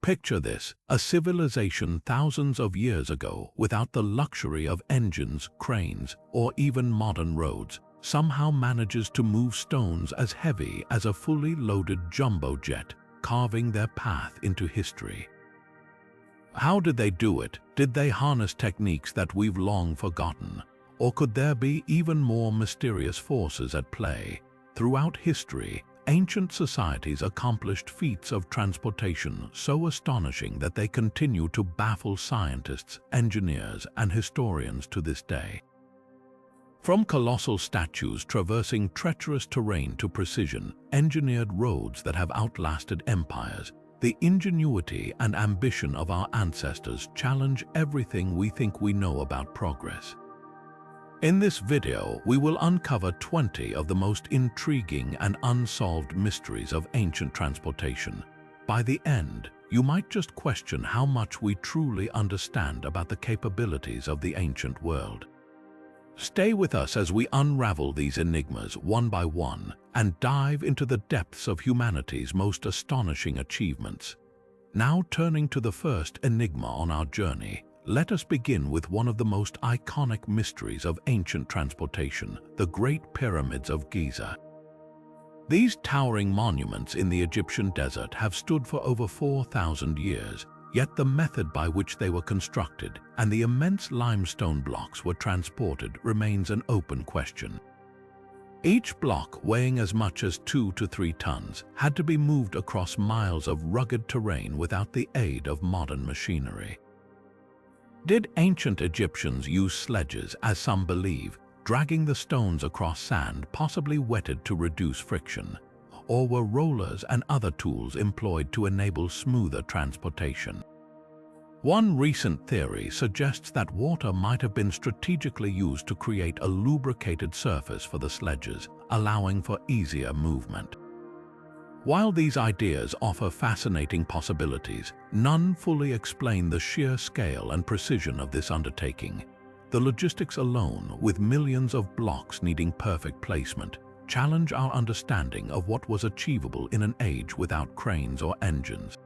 Picture this, a civilization thousands of years ago without the luxury of engines, cranes, or even modern roads, somehow manages to move stones as heavy as a fully loaded jumbo jet, carving their path into history. How did they do it? Did they harness techniques that we've long forgotten? Or could there be even more mysterious forces at play? Throughout history, ancient societies accomplished feats of transportation so astonishing that they continue to baffle scientists, engineers, and historians to this day. From colossal statues traversing treacherous terrain to precision-engineered roads that have outlasted empires, the ingenuity and ambition of our ancestors challenge everything we think we know about progress. In this video, we will uncover 20 of the most intriguing and unsolved mysteries of ancient transportation. By the end, you might just question how much we truly understand about the capabilities of the ancient world. Stay with us as we unravel these enigmas one by one and dive into the depths of humanity's most astonishing achievements. Now turning to the first enigma on our journey, let us begin with one of the most iconic mysteries of ancient transportation, the Great Pyramids of Giza. These towering monuments in the Egyptian desert have stood for over 4,000 years, yet the method by which they were constructed and the immense limestone blocks were transported remains an open question. Each block, weighing as much as 2 to 3 tons, had to be moved across miles of rugged terrain without the aid of modern machinery. Did ancient Egyptians use sledges, as some believe, dragging the stones across sand possibly wetted to reduce friction? Or were rollers and other tools employed to enable smoother transportation? One recent theory suggests that water might have been strategically used to create a lubricated surface for the sledges, allowing for easier movement. While these ideas offer fascinating possibilities, none fully explain the sheer scale and precision of this undertaking. The logistics alone, with millions of blocks needing perfect placement, challenge our understanding of what was achievable in an age without cranes or engines.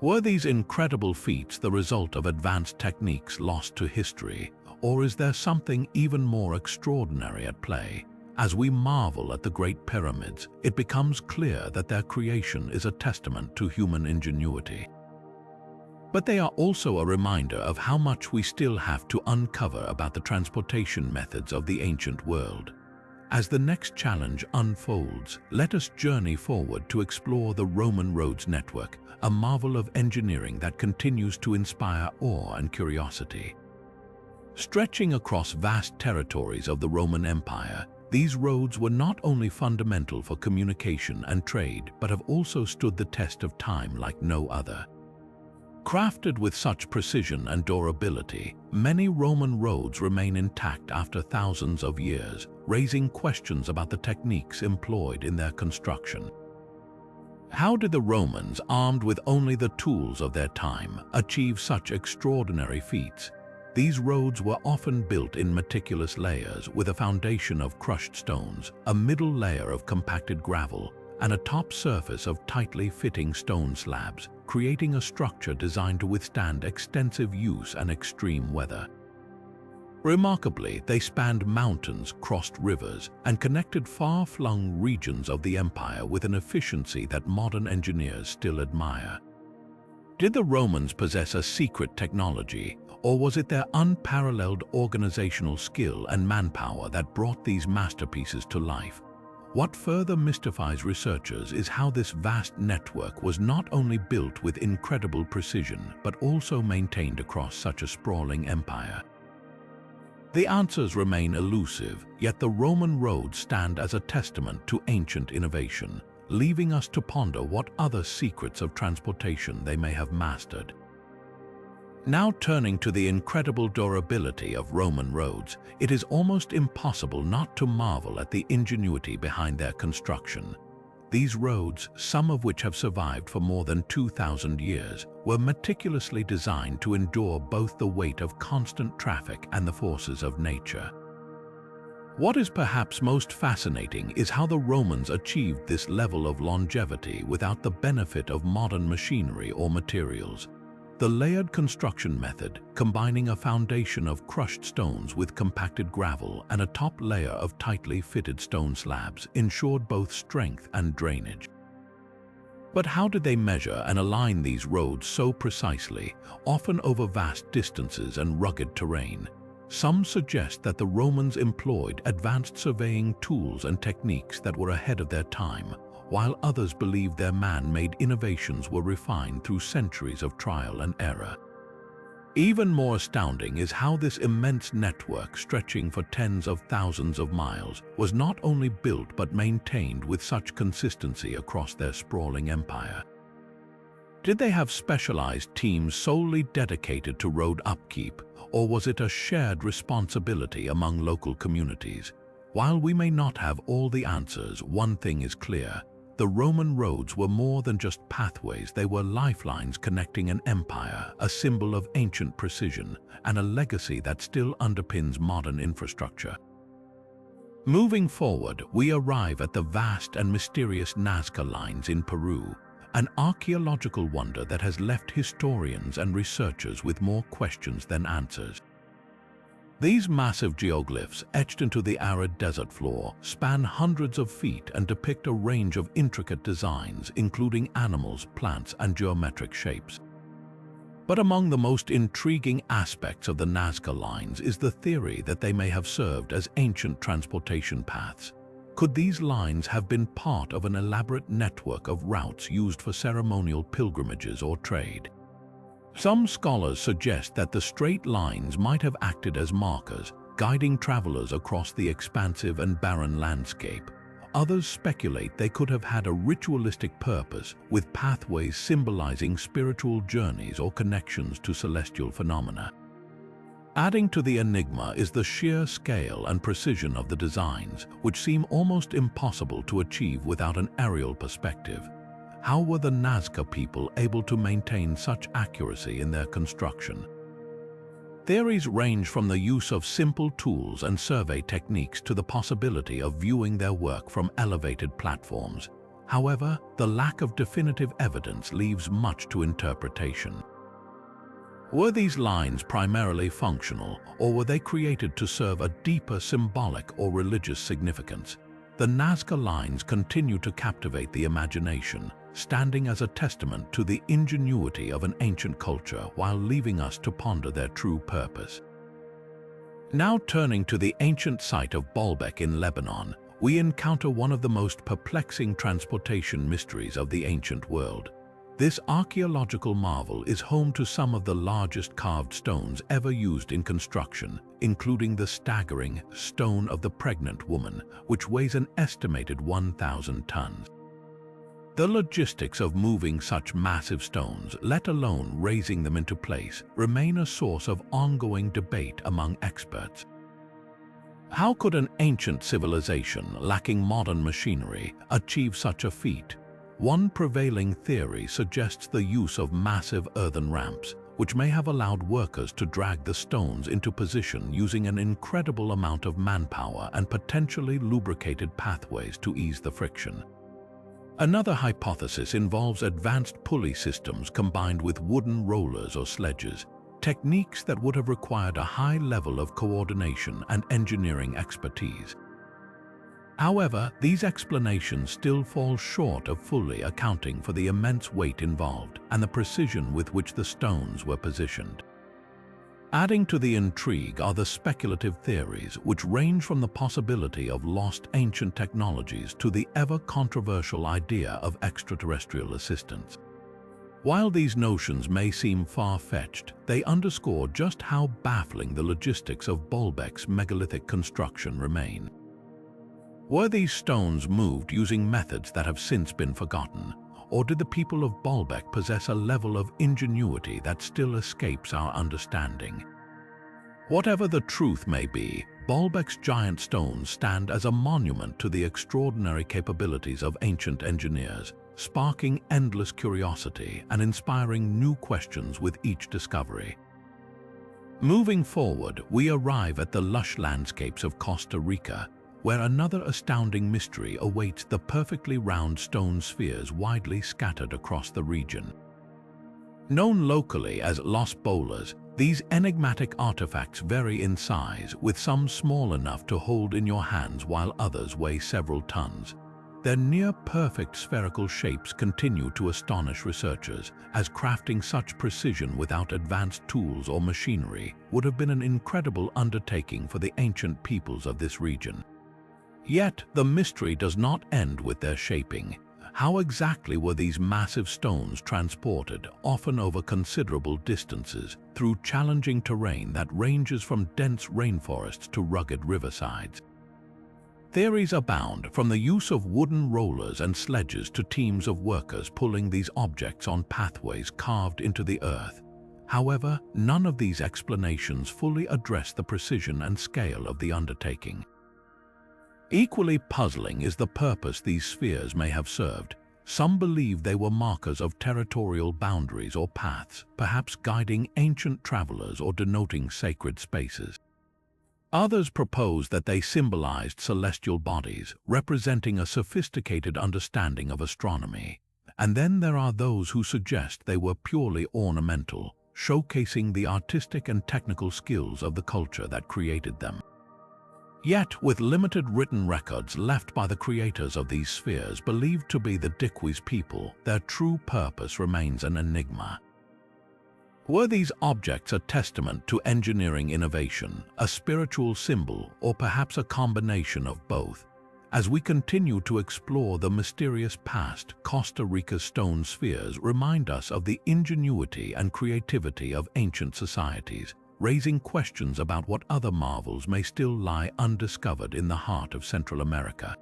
Were these incredible feats the result of advanced techniques lost to history, or is there something even more extraordinary at play? As we marvel at the Great Pyramids, it becomes clear that their creation is a testament to human ingenuity. But they are also a reminder of how much we still have to uncover about the transportation methods of the ancient world. As the next challenge unfolds, let us journey forward to explore the Roman roads network, a marvel of engineering that continues to inspire awe and curiosity. Stretching across vast territories of the Roman Empire, these roads were not only fundamental for communication and trade, but have also stood the test of time like no other. Crafted with such precision and durability, many Roman roads remain intact after thousands of years, raising questions about the techniques employed in their construction. How did the Romans, armed with only the tools of their time, achieve such extraordinary feats? These roads were often built in meticulous layers with a foundation of crushed stones, a middle layer of compacted gravel, and a top surface of tightly fitting stone slabs, creating a structure designed to withstand extensive use and extreme weather. Remarkably, they spanned mountains, crossed rivers, and connected far-flung regions of the empire with an efficiency that modern engineers still admire. Did the Romans possess a secret technology, or was it their unparalleled organizational skill and manpower that brought these masterpieces to life? What further mystifies researchers is how this vast network was not only built with incredible precision, but also maintained across such a sprawling empire. The answers remain elusive, yet the Roman roads stand as a testament to ancient innovation, leaving us to ponder what other secrets of transportation they may have mastered. Now turning to the incredible durability of Roman roads, it is almost impossible not to marvel at the ingenuity behind their construction. These roads, some of which have survived for more than 2,000 years, were meticulously designed to endure both the weight of constant traffic and the forces of nature. What is perhaps most fascinating is how the Romans achieved this level of longevity without the benefit of modern machinery or materials. The layered construction method, combining a foundation of crushed stones with compacted gravel and a top layer of tightly fitted stone slabs, ensured both strength and drainage. But how did they measure and align these roads so precisely, often over vast distances and rugged terrain? Some suggest that the Romans employed advanced surveying tools and techniques that were ahead of their time, while others believe their man-made innovations were refined through centuries of trial and error. Even more astounding is how this immense network, stretching for tens of thousands of miles, was not only built but maintained with such consistency across their sprawling empire. Did they have specialized teams solely dedicated to road upkeep, or was it a shared responsibility among local communities? While we may not have all the answers, one thing is clear. The Roman roads were more than just pathways, they were lifelines connecting an empire, a symbol of ancient precision, and a legacy that still underpins modern infrastructure. Moving forward, we arrive at the vast and mysterious Nazca Lines in Peru, an archaeological wonder that has left historians and researchers with more questions than answers. These massive geoglyphs, etched into the arid desert floor, span hundreds of feet and depict a range of intricate designs, including animals, plants, and geometric shapes. But among the most intriguing aspects of the Nazca Lines is the theory that they may have served as ancient transportation paths. Could these lines have been part of an elaborate network of routes used for ceremonial pilgrimages or trade? Some scholars suggest that the straight lines might have acted as markers, guiding travelers across the expansive and barren landscape. Others speculate they could have had a ritualistic purpose, with pathways symbolizing spiritual journeys or connections to celestial phenomena. Adding to the enigma is the sheer scale and precision of the designs, which seem almost impossible to achieve without an aerial perspective. How were the Nazca people able to maintain such accuracy in their construction? Theories range from the use of simple tools and survey techniques to the possibility of viewing their work from elevated platforms. However, the lack of definitive evidence leaves much to interpretation. Were these lines primarily functional, or were they created to serve a deeper symbolic or religious significance? The Nazca Lines continue to captivate the imagination, standing as a testament to the ingenuity of an ancient culture while leaving us to ponder their true purpose. Now turning to the ancient site of Baalbek in Lebanon, we encounter one of the most perplexing transportation mysteries of the ancient world. This archaeological marvel is home to some of the largest carved stones ever used in construction, including the staggering Stone of the Pregnant Woman, which weighs an estimated 1,000 tons. The logistics of moving such massive stones, let alone raising them into place, remain a source of ongoing debate among experts. How could an ancient civilization lacking modern machinery achieve such a feat? One prevailing theory suggests the use of massive earthen ramps, which may have allowed workers to drag the stones into position using an incredible amount of manpower and potentially lubricated pathways to ease the friction. Another hypothesis involves advanced pulley systems combined with wooden rollers or sledges, techniques that would have required a high level of coordination and engineering expertise. However, these explanations still fall short of fully accounting for the immense weight involved and the precision with which the stones were positioned. Adding to the intrigue are the speculative theories, which range from the possibility of lost ancient technologies to the ever-controversial idea of extraterrestrial assistance. While these notions may seem far-fetched, they underscore just how baffling the logistics of Baalbek's megalithic construction remain. Were these stones moved using methods that have since been forgotten, or did the people of Baalbek possess a level of ingenuity that still escapes our understanding? Whatever the truth may be, Baalbek's giant stones stand as a monument to the extraordinary capabilities of ancient engineers, sparking endless curiosity and inspiring new questions with each discovery. Moving forward, we arrive at the lush landscapes of Costa Rica, where another astounding mystery awaits: the perfectly round stone spheres widely scattered across the region. Known locally as Los Bolas, these enigmatic artifacts vary in size, with some small enough to hold in your hands while others weigh several tons. Their near-perfect spherical shapes continue to astonish researchers, as crafting such precision without advanced tools or machinery would have been an incredible undertaking for the ancient peoples of this region. Yet, the mystery does not end with their shaping. How exactly were these massive stones transported, often over considerable distances, through challenging terrain that ranges from dense rainforests to rugged riversides? Theories abound, from the use of wooden rollers and sledges to teams of workers pulling these objects on pathways carved into the earth. However, none of these explanations fully address the precision and scale of the undertaking. Equally puzzling is the purpose these spheres may have served. Some believe they were markers of territorial boundaries or paths, perhaps guiding ancient travelers or denoting sacred spaces. Others propose that they symbolized celestial bodies, representing a sophisticated understanding of astronomy. And then there are those who suggest they were purely ornamental, showcasing the artistic and technical skills of the culture that created them. Yet, with limited written records left by the creators of these spheres believed to be the Dikwis people, their true purpose remains an enigma. Were these objects a testament to engineering innovation, a spiritual symbol, or perhaps a combination of both? As we continue to explore the mysterious past, Costa Rica's stone spheres remind us of the ingenuity and creativity of ancient societies, raising questions about what other marvels may still lie undiscovered in the heart of Central America.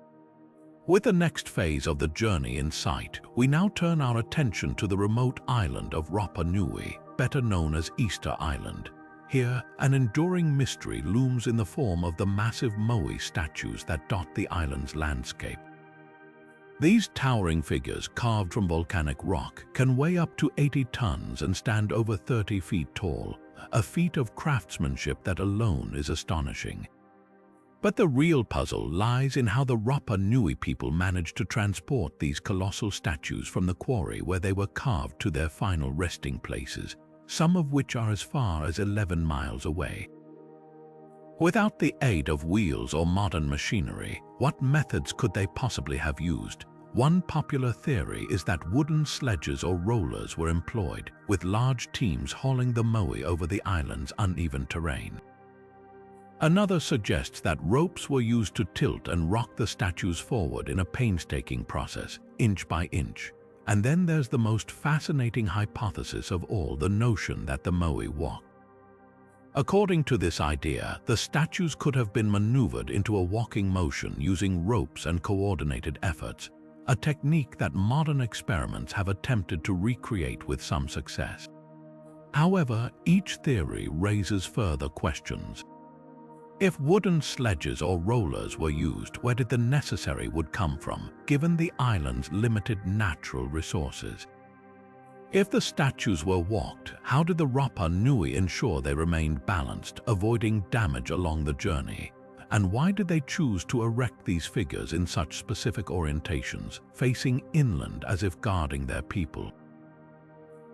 With the next phase of the journey in sight, we now turn our attention to the remote island of Rapa Nui, better known as Easter Island. Here, an enduring mystery looms in the form of the massive moai statues that dot the island's landscape. These towering figures, carved from volcanic rock, can weigh up to 80 tons and stand over 30 feet tall, a feat of craftsmanship that alone is astonishing. But the real puzzle lies in how the Rapa Nui people managed to transport these colossal statues from the quarry where they were carved to their final resting places, some of which are as far as 11 miles away. Without the aid of wheels or modern machinery, what methods could they possibly have used? One popular theory is that wooden sledges or rollers were employed, with large teams hauling the moai over the island's uneven terrain. Another suggests that ropes were used to tilt and rock the statues forward in a painstaking process, inch by inch. And then there's the most fascinating hypothesis of all, the notion that the moai walked. According to this idea, the statues could have been maneuvered into a walking motion using ropes and coordinated efforts, a technique that modern experiments have attempted to recreate with some success. However, each theory raises further questions. If wooden sledges or rollers were used, where did the necessary wood come from, given the island's limited natural resources? If the statues were walked, how did the Rapa Nui ensure they remained balanced, avoiding damage along the journey? And why did they choose to erect these figures in such specific orientations, facing inland as if guarding their people?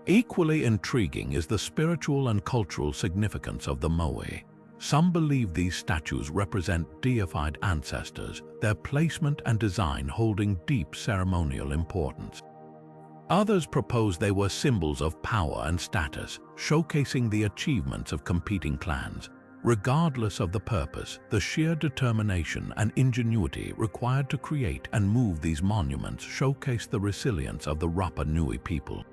Equally intriguing is the spiritual and cultural significance of the moai. Some believe these statues represent deified ancestors, their placement and design holding deep ceremonial importance. Others propose they were symbols of power and status, showcasing the achievements of competing clans. Regardless of the purpose, the sheer determination and ingenuity required to create and move these monuments showcase the resilience of the Rapa Nui people.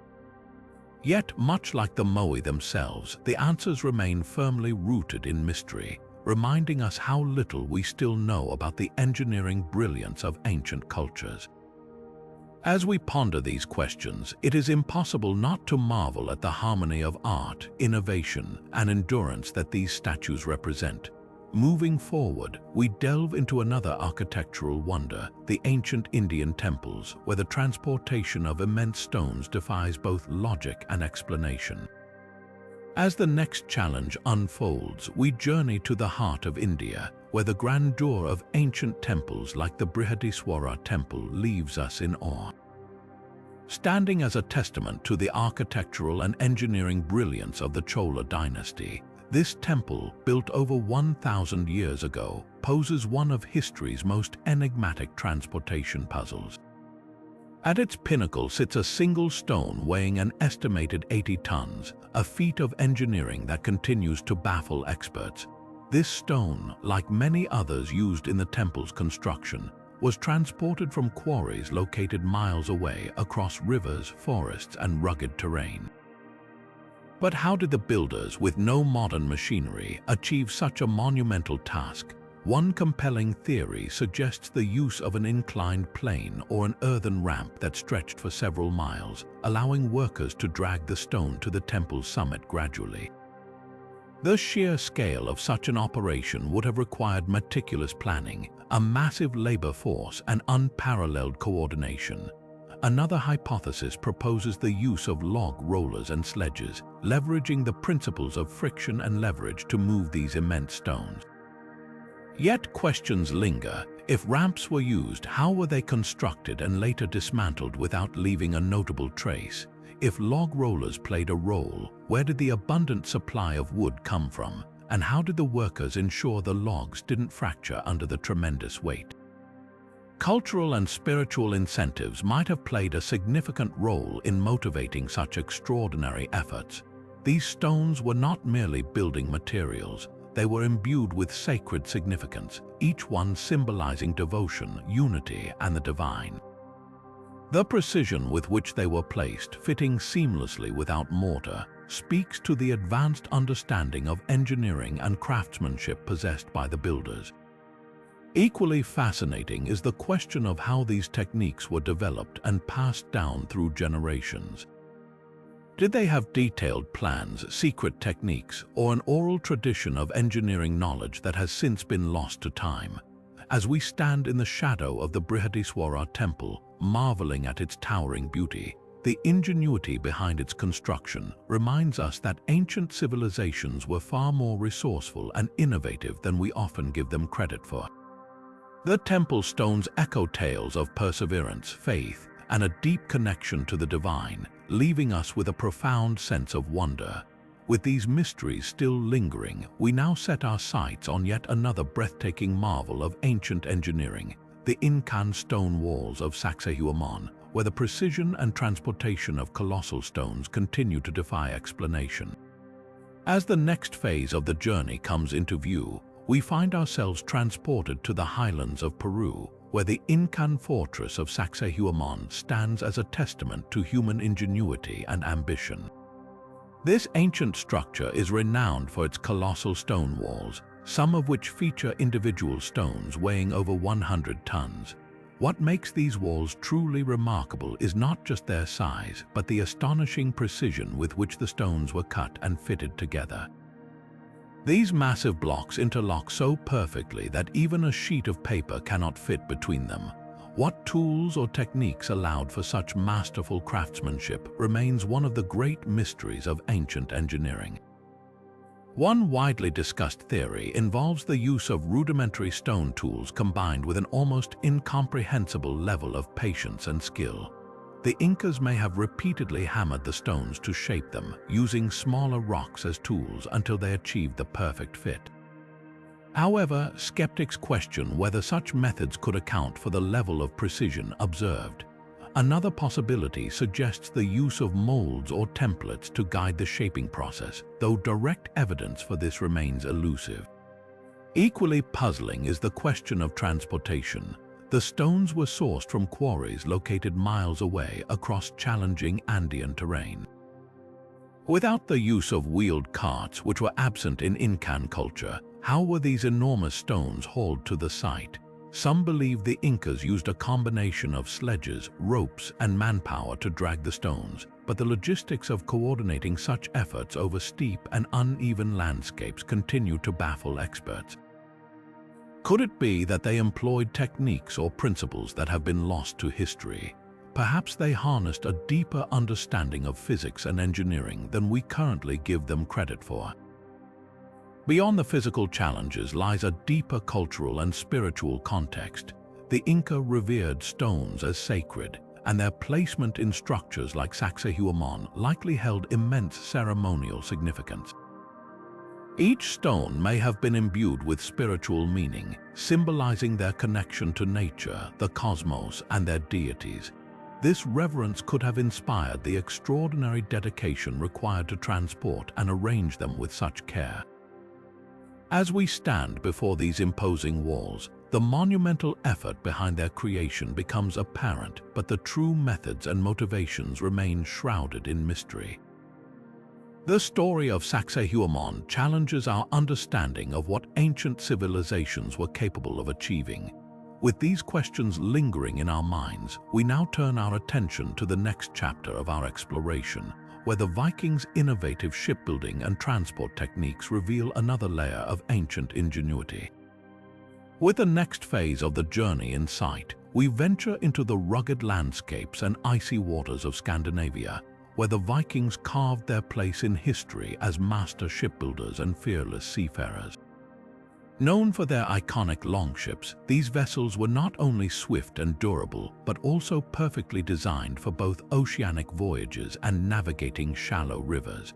Yet, much like the moai themselves, the answers remain firmly rooted in mystery, reminding us how little we still know about the engineering brilliance of ancient cultures. As we ponder these questions, it is impossible not to marvel at the harmony of art, innovation, and endurance that these statues represent. Moving forward, we delve into another architectural wonder, the ancient Indian temples, where the transportation of immense stones defies both logic and explanation. As the next challenge unfolds, we journey to the heart of India, where the grandeur of ancient temples like the Brihadiswara temple leaves us in awe. Standing as a testament to the architectural and engineering brilliance of the Chola dynasty, this temple, built over 1,000 years ago, poses one of history's most enigmatic transportation puzzles. At its pinnacle sits a single stone weighing an estimated 80 tons, a feat of engineering that continues to baffle experts. This stone, like many others used in the temple's construction, was transported from quarries located miles away across rivers, forests, and rugged terrain. But how did the builders, with no modern machinery, achieve such a monumental task? One compelling theory suggests the use of an inclined plane or an earthen ramp that stretched for several miles, allowing workers to drag the stone to the temple's summit gradually. The sheer scale of such an operation would have required meticulous planning, a massive labor force, and unparalleled coordination. Another hypothesis proposes the use of log rollers and sledges, leveraging the principles of friction and leverage to move these immense stones. Yet questions linger. If ramps were used, how were they constructed and later dismantled without leaving a notable trace? If log rollers played a role, where did the abundant supply of wood come from? And how did the workers ensure the logs didn't fracture under the tremendous weight? Cultural and spiritual incentives might have played a significant role in motivating such extraordinary efforts. These stones were not merely building materials, they were imbued with sacred significance, each one symbolizing devotion, unity, and the divine. The precision with which they were placed, fitting seamlessly without mortar, speaks to the advanced understanding of engineering and craftsmanship possessed by the builders. Equally fascinating is the question of how these techniques were developed and passed down through generations. Did they have detailed plans, secret techniques, or an oral tradition of engineering knowledge that has since been lost to time? As we stand in the shadow of the Brihadiswara temple, marveling at its towering beauty, the ingenuity behind its construction reminds us that ancient civilizations were far more resourceful and innovative than we often give them credit for. The temple stones echo tales of perseverance, faith, and a deep connection to the divine, leaving us with a profound sense of wonder. With these mysteries still lingering, we now set our sights on yet another breathtaking marvel of ancient engineering, the Incan stone walls of Sacsayhuaman, where the precision and transportation of colossal stones continue to defy explanation. As the next phase of the journey comes into view, we find ourselves transported to the highlands of Peru, where the Incan fortress of Sacsayhuaman stands as a testament to human ingenuity and ambition. This ancient structure is renowned for its colossal stone walls, some of which feature individual stones weighing over 100 tons. What makes these walls truly remarkable is not just their size, but the astonishing precision with which the stones were cut and fitted together. These massive blocks interlock so perfectly that even a sheet of paper cannot fit between them. What tools or techniques allowed for such masterful craftsmanship remains one of the great mysteries of ancient engineering. One widely discussed theory involves the use of rudimentary stone tools combined with an almost incomprehensible level of patience and skill. The Incas may have repeatedly hammered the stones to shape them, using smaller rocks as tools until they achieved the perfect fit. However, skeptics question whether such methods could account for the level of precision observed. Another possibility suggests the use of molds or templates to guide the shaping process, though direct evidence for this remains elusive. Equally puzzling is the question of transportation. The stones were sourced from quarries located miles away across challenging Andean terrain. Without the use of wheeled carts, which were absent in Incan culture, how were these enormous stones hauled to the site? Some believe the Incas used a combination of sledges, ropes, and manpower to drag the stones, but the logistics of coordinating such efforts over steep and uneven landscapes continue to baffle experts. Could it be that they employed techniques or principles that have been lost to history? perhaps they harnessed a deeper understanding of physics and engineering than we currently give them credit for. Beyond the physical challenges lies a deeper cultural and spiritual context. The Inca revered stones as sacred, and their placement in structures like Sacsayhuaman likely held immense ceremonial significance. Each stone may have been imbued with spiritual meaning, symbolizing their connection to nature, the cosmos, and their deities. This reverence could have inspired the extraordinary dedication required to transport and arrange them with such care. As we stand before these imposing walls, the monumental effort behind their creation becomes apparent, but the true methods and motivations remain shrouded in mystery. The story of Sacsayhuaman challenges our understanding of what ancient civilizations were capable of achieving. With these questions lingering in our minds, we now turn our attention to the next chapter of our exploration, where the Vikings' innovative shipbuilding and transport techniques reveal another layer of ancient ingenuity. With the next phase of the journey in sight, we venture into the rugged landscapes and icy waters of Scandinavia, where the Vikings carved their place in history as master shipbuilders and fearless seafarers. Known for their iconic longships, these vessels were not only swift and durable, but also perfectly designed for both oceanic voyages and navigating shallow rivers.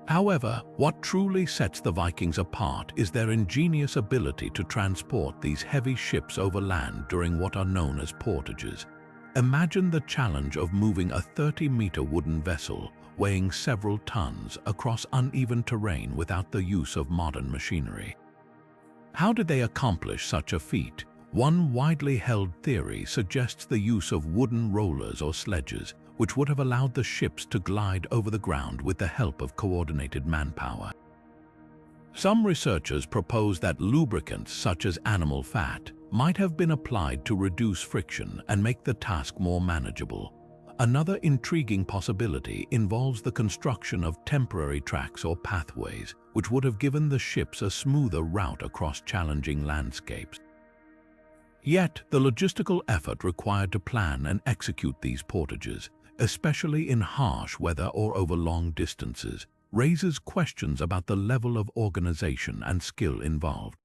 However, what truly sets the Vikings apart is their ingenious ability to transport these heavy ships over land during what are known as portages. Imagine the challenge of moving a 30-meter wooden vessel weighing several tons across uneven terrain without the use of modern machinery. How did they accomplish such a feat? One widely held theory suggests the use of wooden rollers or sledges, which would have allowed the ships to glide over the ground with the help of coordinated manpower. Some researchers propose that lubricants such as animal fat might have been applied to reduce friction and make the task more manageable. Another intriguing possibility involves the construction of temporary tracks or pathways, which would have given the ships a smoother route across challenging landscapes. Yet, the logistical effort required to plan and execute these portages, especially in harsh weather or over long distances, raises questions about the level of organization and skill involved.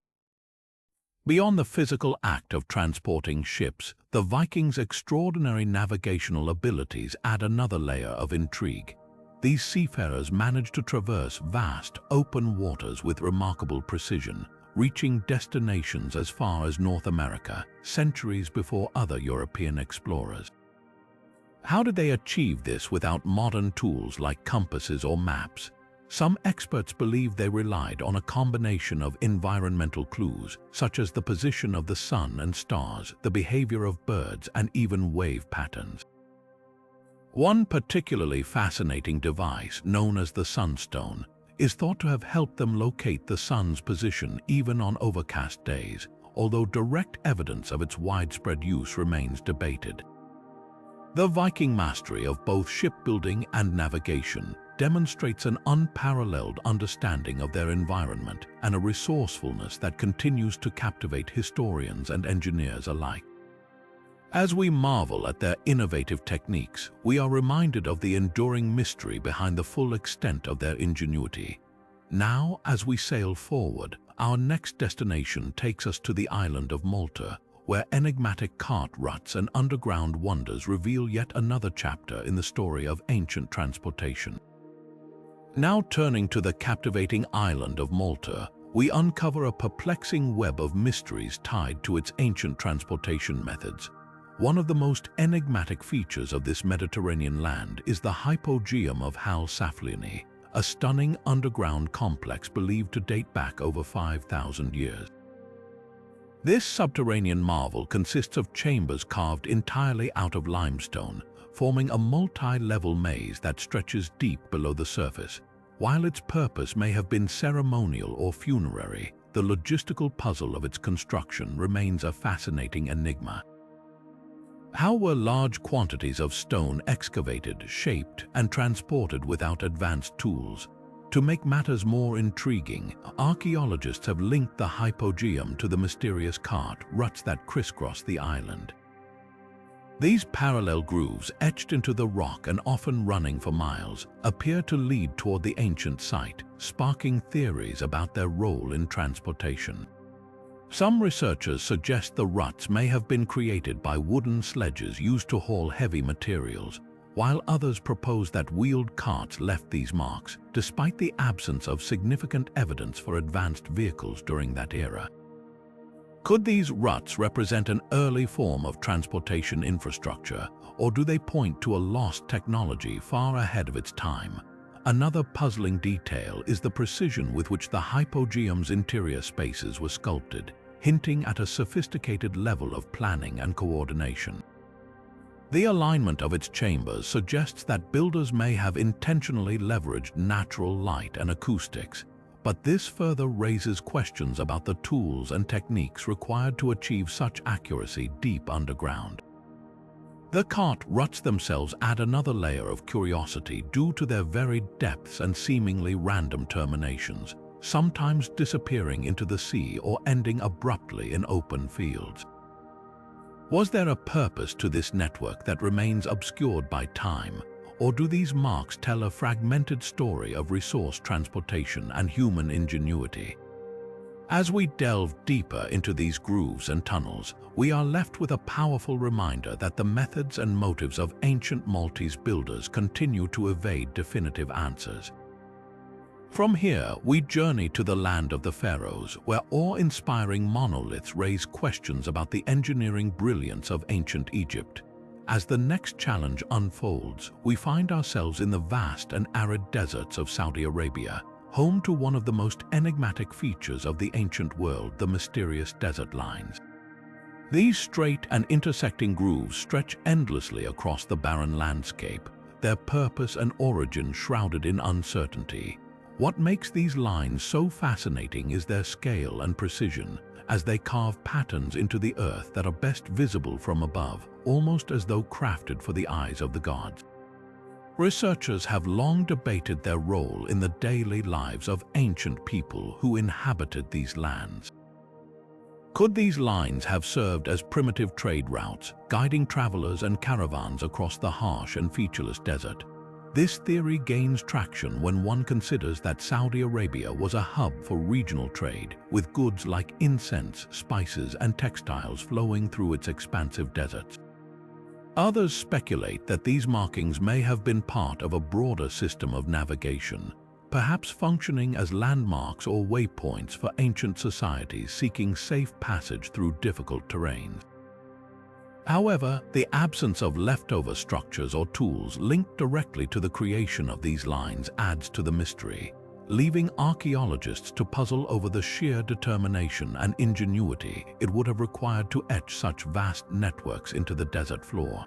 Beyond the physical act of transporting ships, the Vikings' extraordinary navigational abilities add another layer of intrigue. These seafarers managed to traverse vast, open waters with remarkable precision, reaching destinations as far as North America, centuries before other European explorers. How did they achieve this without modern tools like compasses or maps? Some experts believe they relied on a combination of environmental clues, such as the position of the sun and stars, the behavior of birds, and even wave patterns. One particularly fascinating device, known as the sunstone, is thought to have helped them locate the sun's position even on overcast days, although direct evidence of its widespread use remains debated. The Viking mastery of both shipbuilding and navigation demonstrates an unparalleled understanding of their environment and a resourcefulness that continues to captivate historians and engineers alike. As we marvel at their innovative techniques, we are reminded of the enduring mystery behind the full extent of their ingenuity. Now, as we sail forward, our next destination takes us to the island of Malta, where enigmatic cart ruts and underground wonders reveal yet another chapter in the story of ancient transportation. Now turning to the captivating island of Malta, we uncover a perplexing web of mysteries tied to its ancient transportation methods. One of the most enigmatic features of this Mediterranean land is the hypogeum of Hal Saflieni, a stunning underground complex believed to date back over 5,000 years. This subterranean marvel consists of chambers carved entirely out of limestone, forming a multi-level maze that stretches deep below the surface. While its purpose may have been ceremonial or funerary, the logistical puzzle of its construction remains a fascinating enigma. How were large quantities of stone excavated, shaped, and transported without advanced tools? To make matters more intriguing, archaeologists have linked the hypogeum to the mysterious cart ruts that crisscross the island. These parallel grooves, etched into the rock and often running for miles, appear to lead toward the ancient site, sparking theories about their role in transportation. Some researchers suggest the ruts may have been created by wooden sledges used to haul heavy materials, while others propose that wheeled carts left these marks, despite the absence of significant evidence for advanced vehicles during that era. Could these ruts represent an early form of transportation infrastructure, or do they point to a lost technology far ahead of its time? Another puzzling detail is the precision with which the hypogeum's interior spaces were sculpted, hinting at a sophisticated level of planning and coordination. The alignment of its chambers suggests that builders may have intentionally leveraged natural light and acoustics, but this further raises questions about the tools and techniques required to achieve such accuracy deep underground. The cart ruts themselves add another layer of curiosity due to their varied depths and seemingly random terminations, sometimes disappearing into the sea or ending abruptly in open fields. Was there a purpose to this network that remains obscured by time? Or do these marks tell a fragmented story of resource transportation and human ingenuity? As we delve deeper into these grooves and tunnels, we are left with a powerful reminder that the methods and motives of ancient Maltese builders continue to evade definitive answers. From here, we journey to the land of the pharaohs, where awe-inspiring monoliths raise questions about the engineering brilliance of ancient Egypt. As the next challenge unfolds, we find ourselves in the vast and arid deserts of Saudi Arabia, home to one of the most enigmatic features of the ancient world, the mysterious desert lines. These straight and intersecting grooves stretch endlessly across the barren landscape, their purpose and origin shrouded in uncertainty. What makes these lines so fascinating is their scale and precision, as they carve patterns into the earth that are best visible from above, almost as though crafted for the eyes of the gods. Researchers have long debated their role in the daily lives of ancient people who inhabited these lands. Could these lines have served as primitive trade routes, guiding travelers and caravans across the harsh and featureless desert? This theory gains traction when one considers that Saudi Arabia was a hub for regional trade, with goods like incense, spices, and textiles flowing through its expansive deserts. Others speculate that these markings may have been part of a broader system of navigation, perhaps functioning as landmarks or waypoints for ancient societies seeking safe passage through difficult terrains. However, the absence of leftover structures or tools linked directly to the creation of these lines adds to the mystery, leaving archaeologists to puzzle over the sheer determination and ingenuity it would have required to etch such vast networks into the desert floor.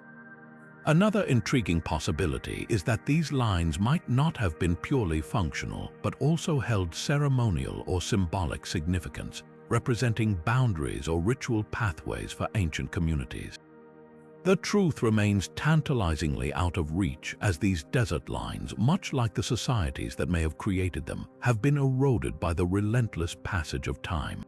Another intriguing possibility is that these lines might not have been purely functional, but also held ceremonial or symbolic significance, representing boundaries or ritual pathways for ancient communities. The truth remains tantalizingly out of reach, as these desert lines, much like the societies that may have created them, have been eroded by the relentless passage of time.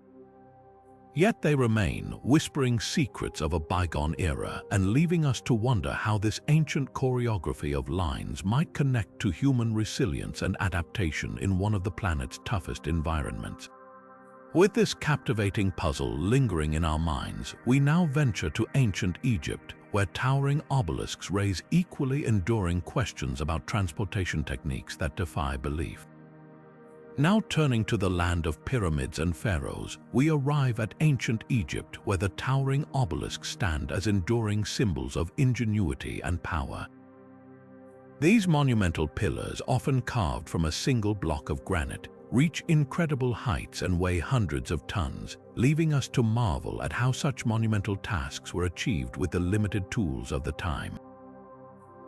Yet they remain, whispering secrets of a bygone era and leaving us to wonder how this ancient choreography of lines might connect to human resilience and adaptation in one of the planet's toughest environments. With this captivating puzzle lingering in our minds, we now venture to ancient Egypt, where towering obelisks raise equally enduring questions about transportation techniques that defy belief. Now turning to the land of pyramids and pharaohs, we arrive at ancient Egypt, where the towering obelisks stand as enduring symbols of ingenuity and power. These monumental pillars, often carved from a single block of granite, reach incredible heights and weigh hundreds of tons, leaving us to marvel at how such monumental tasks were achieved with the limited tools of the time.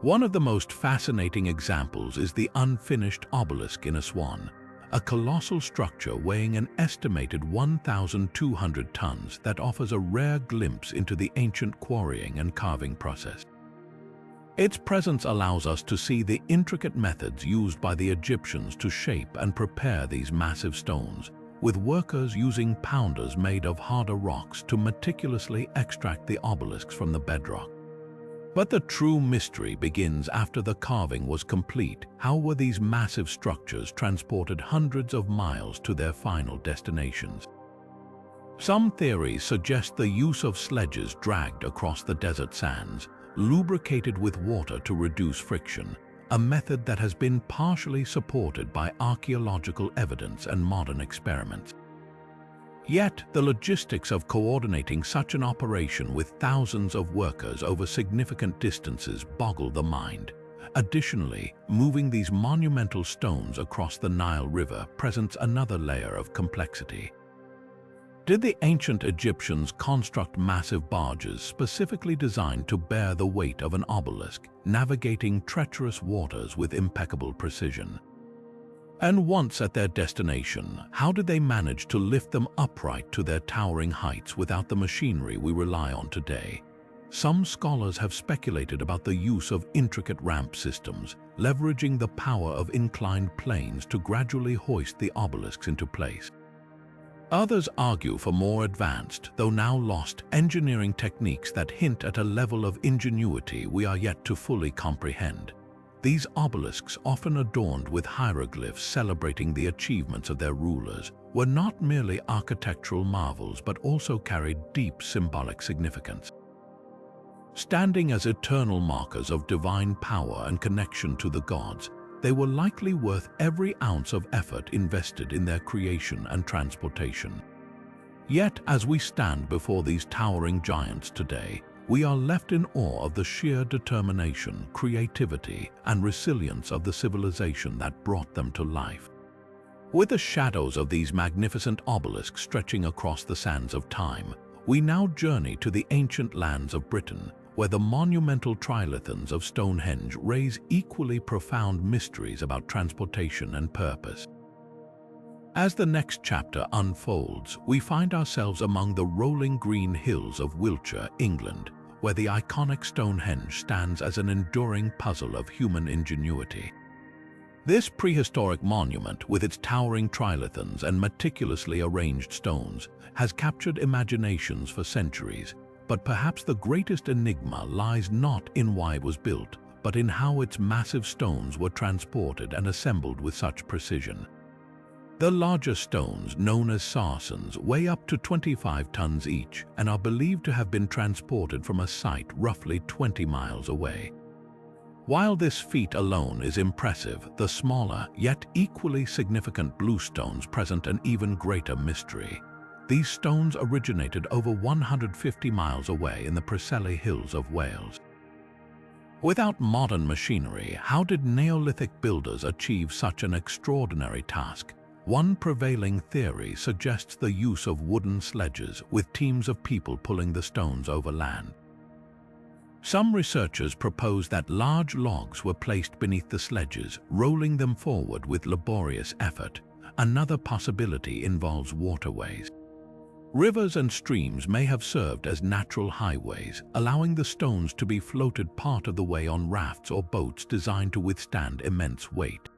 One of the most fascinating examples is the unfinished obelisk in Aswan, a colossal structure weighing an estimated 1,200 tons that offers a rare glimpse into the ancient quarrying and carving process. Its presence allows us to see the intricate methods used by the Egyptians to shape and prepare these massive stones, with workers using pounders made of harder rocks to meticulously extract the obelisks from the bedrock. But the true mystery begins after the carving was complete. How were these massive structures transported hundreds of miles to their final destinations? Some theories suggest the use of sledges dragged across the desert sands, lubricated with water to reduce friction, a method that has been partially supported by archaeological evidence and modern experiments. Yet, the logistics of coordinating such an operation with thousands of workers over significant distances boggle the mind. Additionally, moving these monumental stones across the Nile River presents another layer of complexity. Did the ancient Egyptians construct massive barges specifically designed to bear the weight of an obelisk, navigating treacherous waters with impeccable precision? And once at their destination, how did they manage to lift them upright to their towering heights without the machinery we rely on today? Some scholars have speculated about the use of intricate ramp systems, leveraging the power of inclined planes to gradually hoist the obelisks into place. Others argue for more advanced, though now lost, engineering techniques that hint at a level of ingenuity we are yet to fully comprehend. These obelisks, often adorned with hieroglyphs celebrating the achievements of their rulers, were not merely architectural marvels but also carried deep symbolic significance. Standing as eternal markers of divine power and connection to the gods, they were likely worth every ounce of effort invested in their creation and transportation. Yet, as we stand before these towering giants today, we are left in awe of the sheer determination, creativity, and resilience of the civilization that brought them to life. With the shadows of these magnificent obelisks stretching across the sands of time, we now journey to the ancient lands of Britain, where the monumental trilithons of Stonehenge raise equally profound mysteries about transportation and purpose. As the next chapter unfolds, we find ourselves among the rolling green hills of Wiltshire, England, where the iconic Stonehenge stands as an enduring puzzle of human ingenuity. This prehistoric monument, with its towering trilithons and meticulously arranged stones, has captured imaginations for centuries, but perhaps the greatest enigma lies not in why it was built, but in how its massive stones were transported and assembled with such precision. The larger stones, known as sarcens, weigh up to 25 tons each and are believed to have been transported from a site roughly 20 miles away. While this feat alone is impressive, the smaller, yet equally significant bluestones present an even greater mystery. These stones originated over 150 miles away in the Preseli Hills of Wales. Without modern machinery, how did Neolithic builders achieve such an extraordinary task? One prevailing theory suggests the use of wooden sledges with teams of people pulling the stones over land. Some researchers propose that large logs were placed beneath the sledges, rolling them forward with laborious effort. Another possibility involves waterways. Rivers and streams may have served as natural highways, allowing the stones to be floated part of the way on rafts or boats designed to withstand immense weight.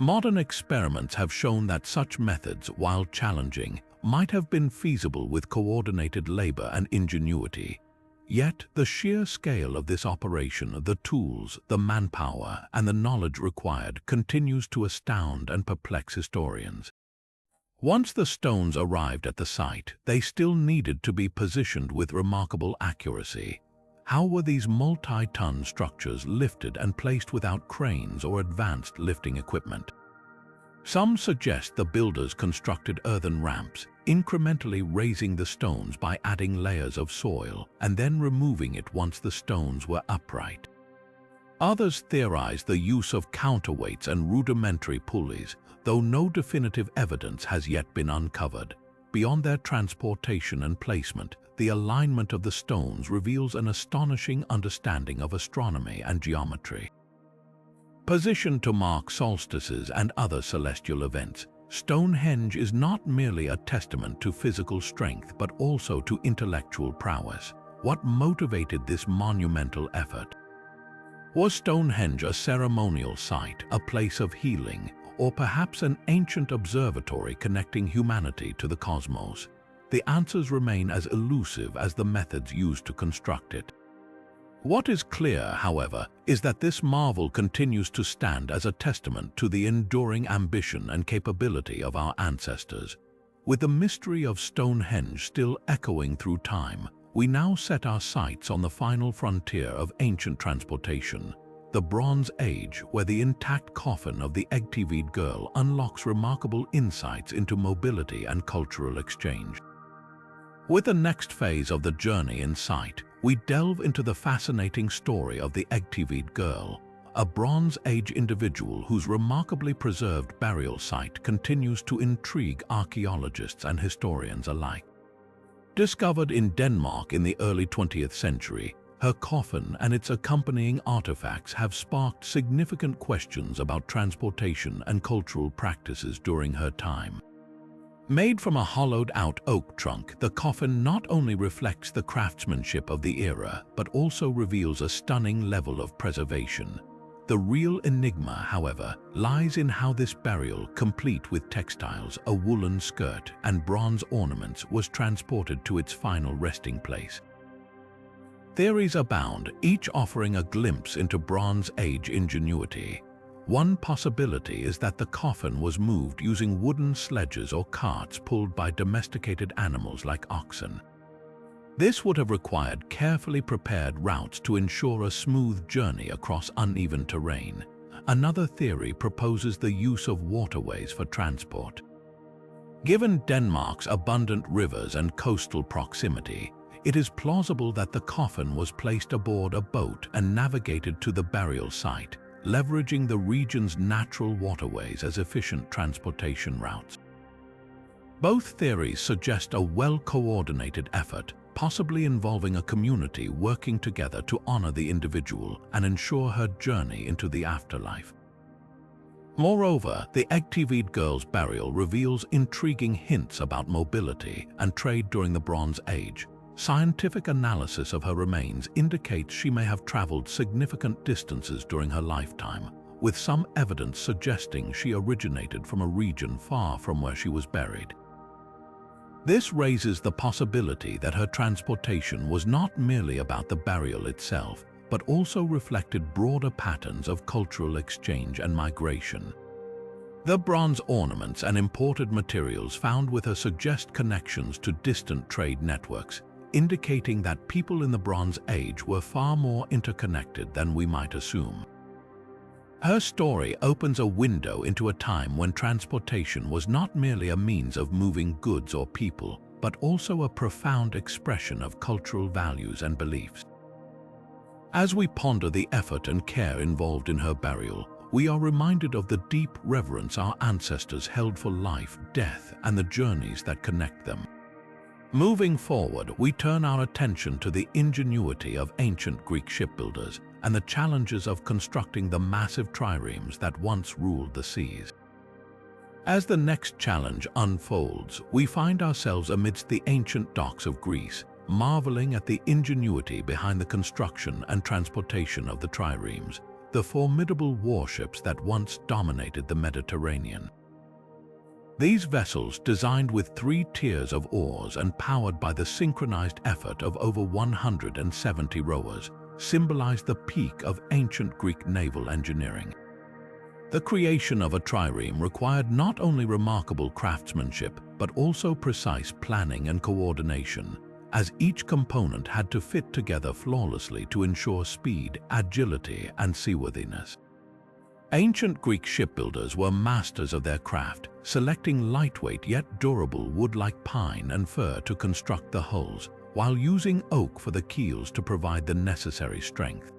Modern experiments have shown that such methods, while challenging, might have been feasible with coordinated labor and ingenuity. Yet, the sheer scale of this operation, the tools, the manpower, and the knowledge required continues to astound and perplex historians. Once the stones arrived at the site, they still needed to be positioned with remarkable accuracy. How were these multi-ton structures lifted and placed without cranes or advanced lifting equipment? Some suggest the builders constructed earthen ramps, incrementally raising the stones by adding layers of soil and then removing it once the stones were upright. Others theorize the use of counterweights and rudimentary pulleys, though no definitive evidence has yet been uncovered. Beyond their transportation and placement, the alignment of the stones reveals an astonishing understanding of astronomy and geometry. Positioned to mark solstices and other celestial events, Stonehenge is not merely a testament to physical strength but also to intellectual prowess. What motivated this monumental effort? Was Stonehenge a ceremonial site, a place of healing, or perhaps an ancient observatory connecting humanity to the cosmos? The answers remain as elusive as the methods used to construct it. What is clear, however, is that this marvel continues to stand as a testament to the enduring ambition and capability of our ancestors. With the mystery of Stonehenge still echoing through time, we now set our sights on the final frontier of ancient transportation, the Bronze Age, where the intact coffin of the egg-TV'd girl unlocks remarkable insights into mobility and cultural exchange. With the next phase of the journey in sight, we delve into the fascinating story of the egg-TV'd girl, a Bronze Age individual whose remarkably preserved burial site continues to intrigue archaeologists and historians alike. Discovered in Denmark in the early 20th century, her coffin and its accompanying artifacts have sparked significant questions about transportation and cultural practices during her time. Made from a hollowed-out oak trunk, the coffin not only reflects the craftsmanship of the era, but also reveals a stunning level of preservation. The real enigma, however, lies in how this burial, complete with textiles, a woolen skirt, and bronze ornaments, was transported to its final resting place. Theories abound, each offering a glimpse into Bronze Age ingenuity. One possibility is that the coffin was moved using wooden sledges or carts pulled by domesticated animals like oxen. This would have required carefully prepared routes to ensure a smooth journey across uneven terrain. Another theory proposes the use of waterways for transport. Given Denmark's abundant rivers and coastal proximity, it is plausible that the coffin was placed aboard a boat and navigated to the burial site, leveraging the region's natural waterways as efficient transportation routes. Both theories suggest a well-coordinated effort, possibly involving a community working together to honor the individual and ensure her journey into the afterlife. Moreover, the egg-TV'd girl's burial reveals intriguing hints about mobility and trade during the Bronze Age. Scientific analysis of her remains indicates she may have traveled significant distances during her lifetime, with some evidence suggesting she originated from a region far from where she was buried. This raises the possibility that her transportation was not merely about the burial itself, but also reflected broader patterns of cultural exchange and migration. The bronze ornaments and imported materials found with her suggest connections to distant trade networks, indicating that people in the Bronze Age were far more interconnected than we might assume. Her story opens a window into a time when transportation was not merely a means of moving goods or people, but also a profound expression of cultural values and beliefs. As we ponder the effort and care involved in her burial, we are reminded of the deep reverence our ancestors held for life, death, and the journeys that connect them. Moving forward, we turn our attention to the ingenuity of ancient Greek shipbuilders and the challenges of constructing the massive triremes that once ruled the seas. As the next challenge unfolds, we find ourselves amidst the ancient docks of Greece, marveling at the ingenuity behind the construction and transportation of the triremes, the formidable warships that once dominated the Mediterranean. These vessels, designed with 3 tiers of oars and powered by the synchronized effort of over 170 rowers, symbolize the peak of ancient Greek naval engineering. The creation of a trireme required not only remarkable craftsmanship, but also precise planning and coordination, as each component had to fit together flawlessly to ensure speed, agility, and seaworthiness. Ancient Greek shipbuilders were masters of their craft, selecting lightweight yet durable wood like pine and fir to construct the hulls, while using oak for the keels to provide the necessary strength.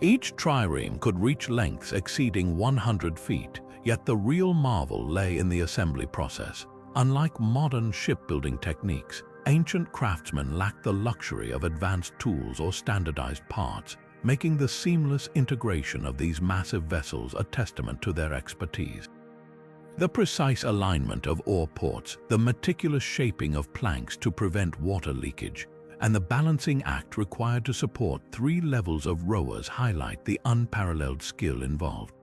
Each trireme could reach lengths exceeding 100 feet, yet the real marvel lay in the assembly process. Unlike modern shipbuilding techniques, ancient craftsmen lacked the luxury of advanced tools or standardized parts, making the seamless integration of these massive vessels a testament to their expertise. The precise alignment of oar ports, the meticulous shaping of planks to prevent water leakage, and the balancing act required to support 3 levels of rowers highlight the unparalleled skill involved.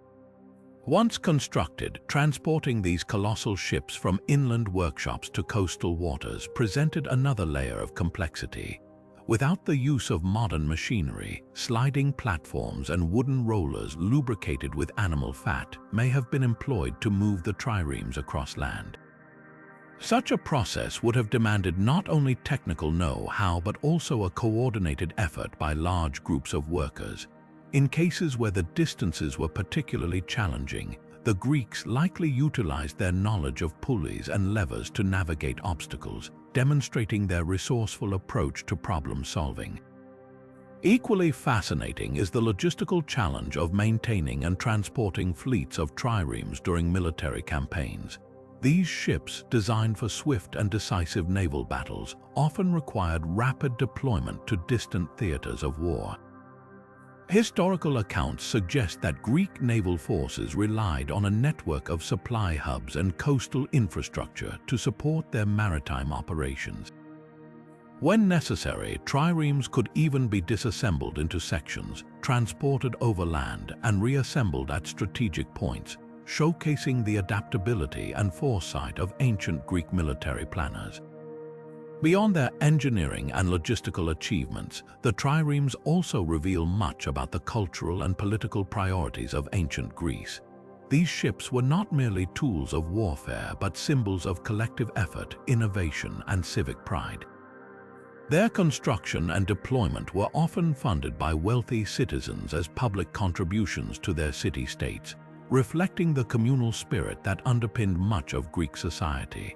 Once constructed, transporting these colossal ships from inland workshops to coastal waters presented another layer of complexity. Without the use of modern machinery, sliding platforms and wooden rollers lubricated with animal fat may have been employed to move the triremes across land. Such a process would have demanded not only technical know-how but also a coordinated effort by large groups of workers. In cases where the distances were particularly challenging, the Greeks likely utilized their knowledge of pulleys and levers to navigate obstacles, demonstrating their resourceful approach to problem solving. Equally fascinating is the logistical challenge of maintaining and transporting fleets of triremes during military campaigns. These ships, designed for swift and decisive naval battles, often required rapid deployment to distant theaters of war. Historical accounts suggest that Greek naval forces relied on a network of supply hubs and coastal infrastructure to support their maritime operations. When necessary, triremes could even be disassembled into sections, transported overland, and reassembled at strategic points, showcasing the adaptability and foresight of ancient Greek military planners. Beyond their engineering and logistical achievements, the triremes also reveal much about the cultural and political priorities of ancient Greece. These ships were not merely tools of warfare but symbols of collective effort, innovation, and civic pride. Their construction and deployment were often funded by wealthy citizens as public contributions to their city-states, reflecting the communal spirit that underpinned much of Greek society.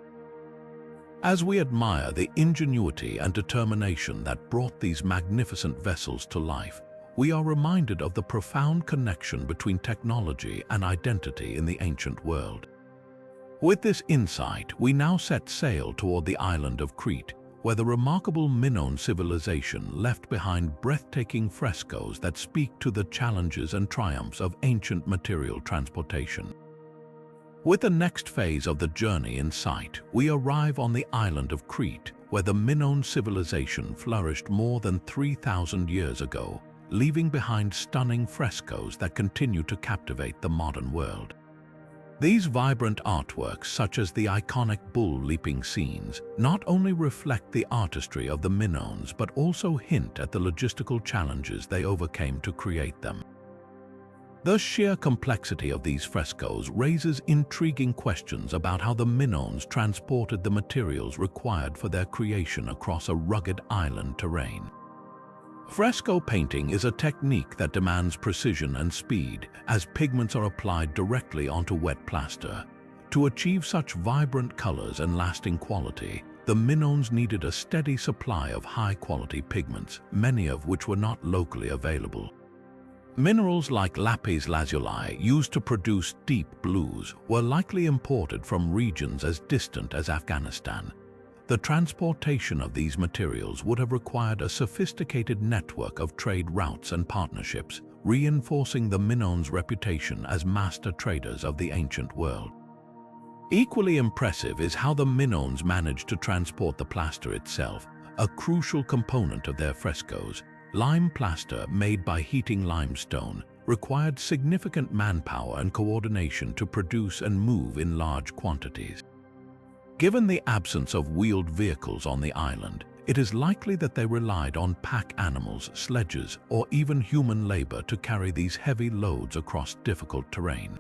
As we admire the ingenuity and determination that brought these magnificent vessels to life, we are reminded of the profound connection between technology and identity in the ancient world. With this insight, we now set sail toward the island of Crete, where the remarkable Minoan civilization left behind breathtaking frescoes that speak to the challenges and triumphs of ancient material transportation. With the next phase of the journey in sight, we arrive on the island of Crete, where the Minoan civilization flourished more than 3,000 years ago, leaving behind stunning frescoes that continue to captivate the modern world. These vibrant artworks, such as the iconic bull-leaping scenes, not only reflect the artistry of the Minoans but also hint at the logistical challenges they overcame to create them. The sheer complexity of these frescoes raises intriguing questions about how the Minoans transported the materials required for their creation across a rugged island terrain. Fresco painting is a technique that demands precision and speed, as pigments are applied directly onto wet plaster. To achieve such vibrant colors and lasting quality, the Minoans needed a steady supply of high-quality pigments, many of which were not locally available. Minerals like lapis lazuli, used to produce deep blues, were likely imported from regions as distant as Afghanistan. The transportation of these materials would have required a sophisticated network of trade routes and partnerships, reinforcing the Minoans' reputation as master traders of the ancient world. Equally impressive is how the Minoans managed to transport the plaster itself, a crucial component of their frescoes. Lime plaster, made by heating limestone, required significant manpower and coordination to produce and move in large quantities. Given the absence of wheeled vehicles on the island, it is likely that they relied on pack animals, sledges, or even human labor to carry these heavy loads across difficult terrain.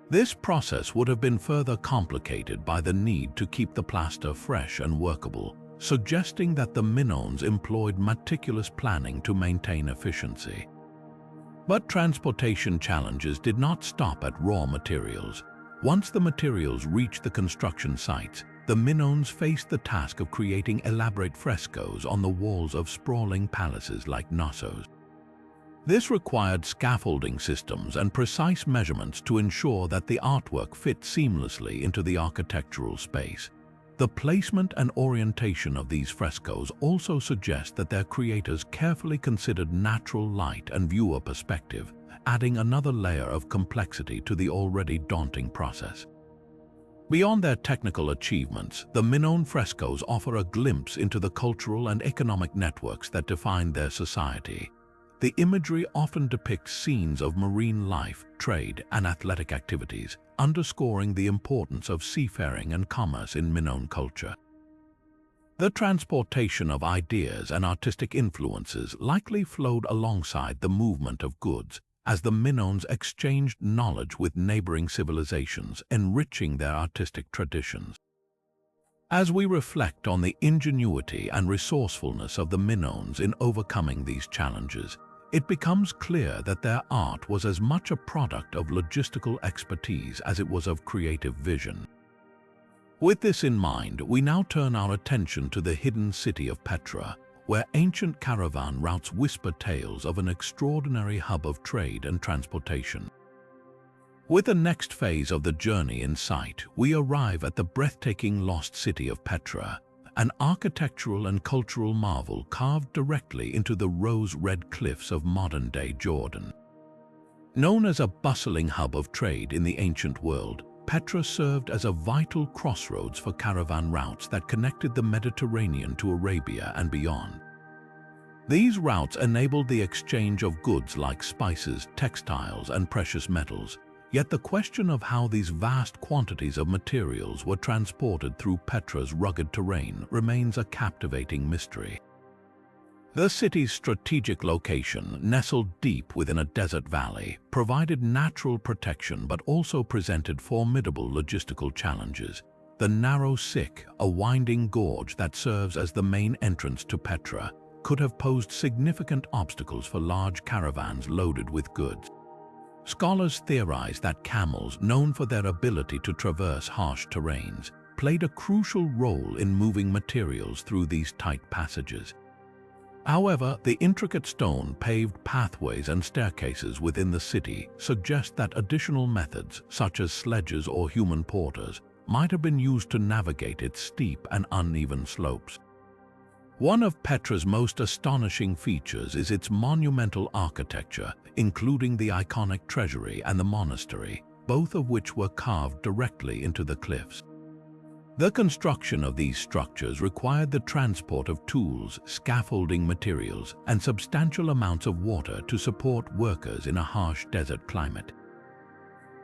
This process would have been further complicated by the need to keep the plaster fresh and workable, suggesting that the Minoans employed meticulous planning to maintain efficiency. But transportation challenges did not stop at raw materials. Once the materials reached the construction sites, the Minoans faced the task of creating elaborate frescoes on the walls of sprawling palaces like Knossos. This required scaffolding systems and precise measurements to ensure that the artwork fit seamlessly into the architectural space. The placement and orientation of these frescoes also suggest that their creators carefully considered natural light and viewer perspective, adding another layer of complexity to the already daunting process. Beyond their technical achievements, the Minoan frescoes offer a glimpse into the cultural and economic networks that defined their society. The imagery often depicts scenes of marine life, trade, and athletic activities, underscoring the importance of seafaring and commerce in Minoan culture. The transportation of ideas and artistic influences likely flowed alongside the movement of goods, as the Minoans exchanged knowledge with neighboring civilizations, enriching their artistic traditions. As we reflect on the ingenuity and resourcefulness of the Minoans in overcoming these challenges, it becomes clear that their art was as much a product of logistical expertise as it was of creative vision. With this in mind, we now turn our attention to the hidden city of Petra, where ancient caravan routes whisper tales of an extraordinary hub of trade and transportation. With the next phase of the journey in sight, we arrive at the breathtaking lost city of Petra, an architectural and cultural marvel carved directly into the rose-red cliffs of modern-day Jordan. Known as a bustling hub of trade in the ancient world, Petra served as a vital crossroads for caravan routes that connected the Mediterranean to Arabia and beyond. These routes enabled the exchange of goods like spices, textiles, and precious metals. Yet the question of how these vast quantities of materials were transported through Petra's rugged terrain remains a captivating mystery. The city's strategic location, nestled deep within a desert valley, provided natural protection but also presented formidable logistical challenges. The narrow Sik, a winding gorge that serves as the main entrance to Petra, could have posed significant obstacles for large caravans loaded with goods. Scholars theorize that camels, known for their ability to traverse harsh terrains, played a crucial role in moving materials through these tight passages. However, the intricate stone-paved pathways and staircases within the city suggest that additional methods, such as sledges or human porters, might have been used to navigate its steep and uneven slopes. One of Petra's most astonishing features is its monumental architecture, including the iconic treasury and the monastery, both of which were carved directly into the cliffs. The construction of these structures required the transport of tools, scaffolding materials, and substantial amounts of water to support workers in a harsh desert climate.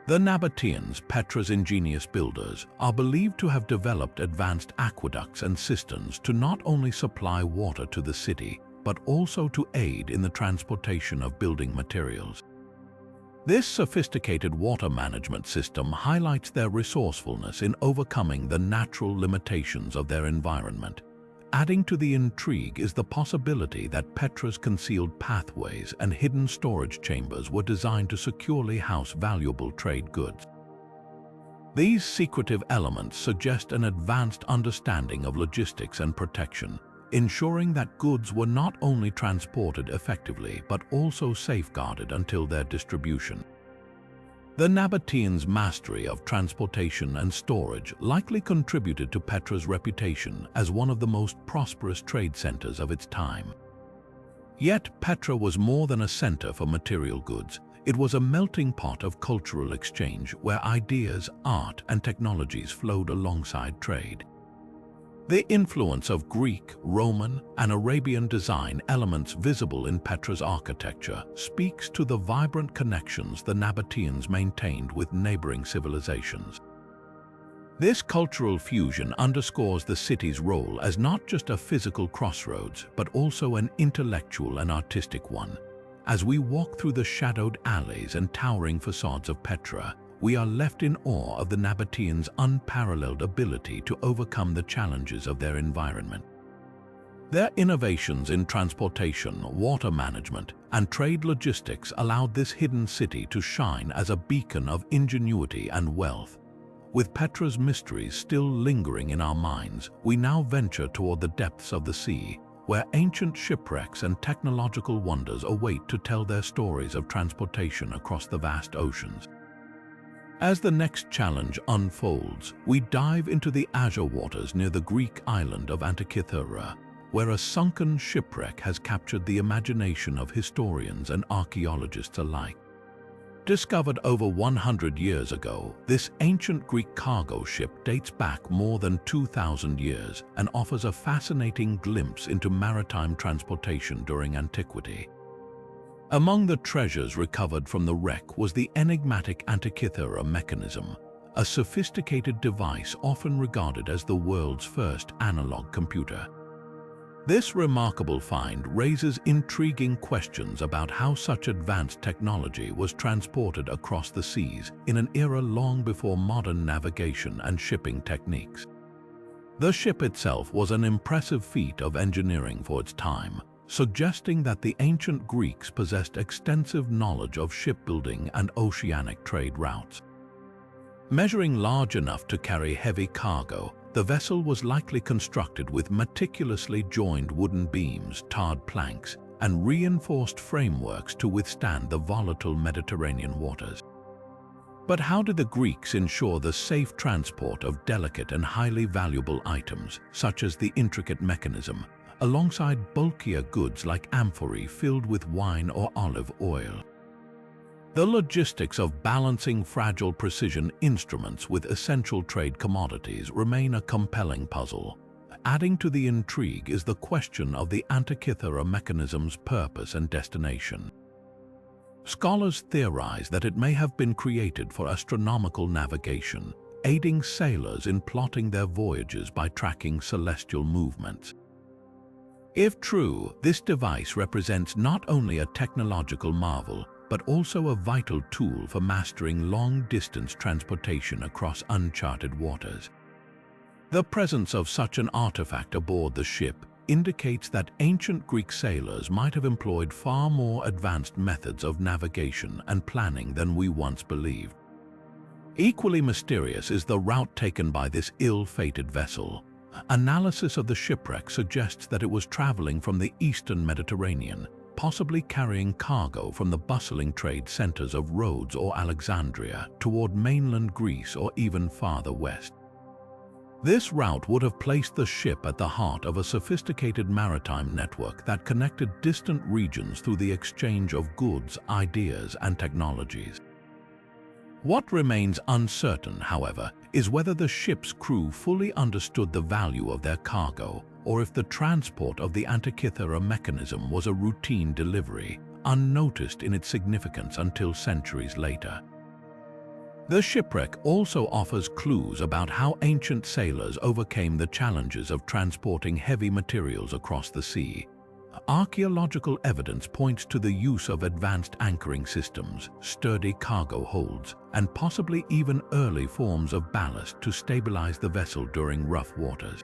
The Nabateans, Petra's ingenious builders, are believed to have developed advanced aqueducts and cisterns to not only supply water to the city, but also to aid in the transportation of building materials. This sophisticated water management system highlights their resourcefulness in overcoming the natural limitations of their environment. Adding to the intrigue is the possibility that Petra's concealed pathways and hidden storage chambers were designed to securely house valuable trade goods. These secretive elements suggest an advanced understanding of logistics and protection, ensuring that goods were not only transported effectively but also safeguarded until their distribution. The Nabateans' mastery of transportation and storage likely contributed to Petra's reputation as one of the most prosperous trade centers of its time. Yet Petra was more than a center for material goods. It was a melting pot of cultural exchange where ideas, art, and technologies flowed alongside trade. The influence of Greek, Roman, and Arabian design elements visible in Petra's architecture speaks to the vibrant connections the Nabateans maintained with neighboring civilizations. This cultural fusion underscores the city's role as not just a physical crossroads, but also an intellectual and artistic one. As we walk through the shadowed alleys and towering facades of Petra, we are left in awe of the Nabateans' unparalleled ability to overcome the challenges of their environment. Their innovations in transportation, water management, and trade logistics allowed this hidden city to shine as a beacon of ingenuity and wealth. With Petra's mysteries still lingering in our minds, we now venture toward the depths of the sea, where ancient shipwrecks and technological wonders await to tell their stories of transportation across the vast oceans. As the next challenge unfolds, we dive into the azure waters near the Greek island of Antikythera, where a sunken shipwreck has captured the imagination of historians and archaeologists alike. Discovered over 100 years ago, this ancient Greek cargo ship dates back more than 2,000 years and offers a fascinating glimpse into maritime transportation during antiquity. Among the treasures recovered from the wreck was the enigmatic Antikythera mechanism, a sophisticated device often regarded as the world's first analog computer. This remarkable find raises intriguing questions about how such advanced technology was transported across the seas in an era long before modern navigation and shipping techniques. The ship itself was an impressive feat of engineering for its time, suggesting that the ancient Greeks possessed extensive knowledge of shipbuilding and oceanic trade routes. Measuring large enough to carry heavy cargo, the vessel was likely constructed with meticulously joined wooden beams, tarred planks, and reinforced frameworks to withstand the volatile Mediterranean waters. But how did the Greeks ensure the safe transport of delicate and highly valuable items, such as the intricate mechanism, alongside bulkier goods like amphorae filled with wine or olive oil? The logistics of balancing fragile precision instruments with essential trade commodities remain a compelling puzzle. Adding to the intrigue is the question of the Antikythera mechanism's purpose and destination. Scholars theorize that it may have been created for astronomical navigation, aiding sailors in plotting their voyages by tracking celestial movements. If true, this device represents not only a technological marvel, but also a vital tool for mastering long-distance transportation across uncharted waters. The presence of such an artifact aboard the ship indicates that ancient Greek sailors might have employed far more advanced methods of navigation and planning than we once believed. Equally mysterious is the route taken by this ill-fated vessel. Analysis of the shipwreck suggests that it was traveling from the eastern Mediterranean, possibly carrying cargo from the bustling trade centers of Rhodes or Alexandria toward mainland Greece or even farther west. This route would have placed the ship at the heart of a sophisticated maritime network that connected distant regions through the exchange of goods, ideas, and technologies. What remains uncertain, however, is whether the ship's crew fully understood the value of their cargo, or if the transport of the Antikythera mechanism was a routine delivery, unnoticed in its significance until centuries later. The shipwreck also offers clues about how ancient sailors overcame the challenges of transporting heavy materials across the sea. Archaeological evidence points to the use of advanced anchoring systems, sturdy cargo holds, and possibly even early forms of ballast to stabilize the vessel during rough waters.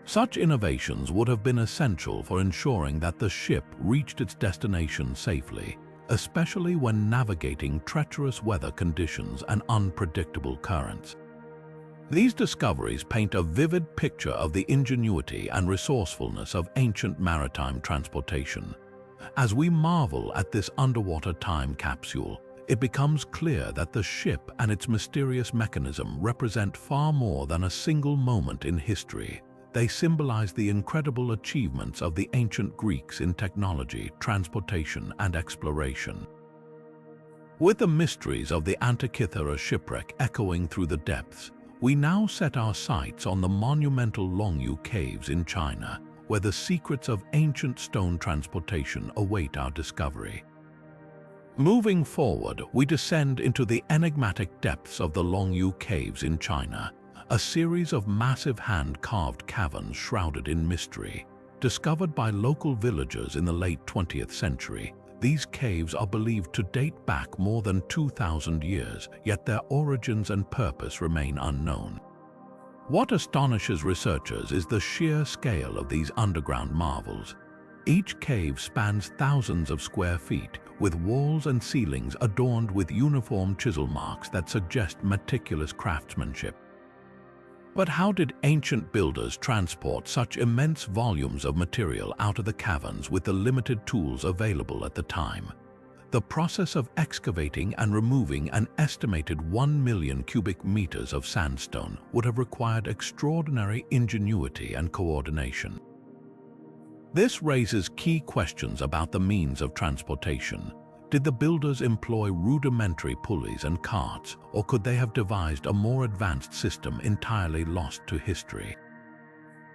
Such innovations would have been essential for ensuring that the ship reached its destination safely, especially when navigating treacherous weather conditions and unpredictable currents. These discoveries paint a vivid picture of the ingenuity and resourcefulness of ancient maritime transportation. As we marvel at this underwater time capsule, it becomes clear that the ship and its mysterious mechanism represent far more than a single moment in history. They symbolize the incredible achievements of the ancient Greeks in technology, transportation, and exploration. With the mysteries of the Antikythera shipwreck echoing through the depths, we now set our sights on the monumental Longyu Caves in China, where the secrets of ancient stone transportation await our discovery. Moving forward, we descend into the enigmatic depths of the Longyu Caves in China, a series of massive hand-carved caverns shrouded in mystery. Discovered by local villagers in the late 20th century, these caves are believed to date back more than 2,000 years, yet their origins and purpose remain unknown. What astonishes researchers is the sheer scale of these underground marvels. Each cave spans thousands of square feet, with walls and ceilings adorned with uniform chisel marks that suggest meticulous craftsmanship. But how did ancient builders transport such immense volumes of material out of the caverns with the limited tools available at the time? The process of excavating and removing an estimated 1 million cubic meters of sandstone would have required extraordinary ingenuity and coordination. This raises key questions about the means of transportation. Did the builders employ rudimentary pulleys and carts, or could they have devised a more advanced system entirely lost to history?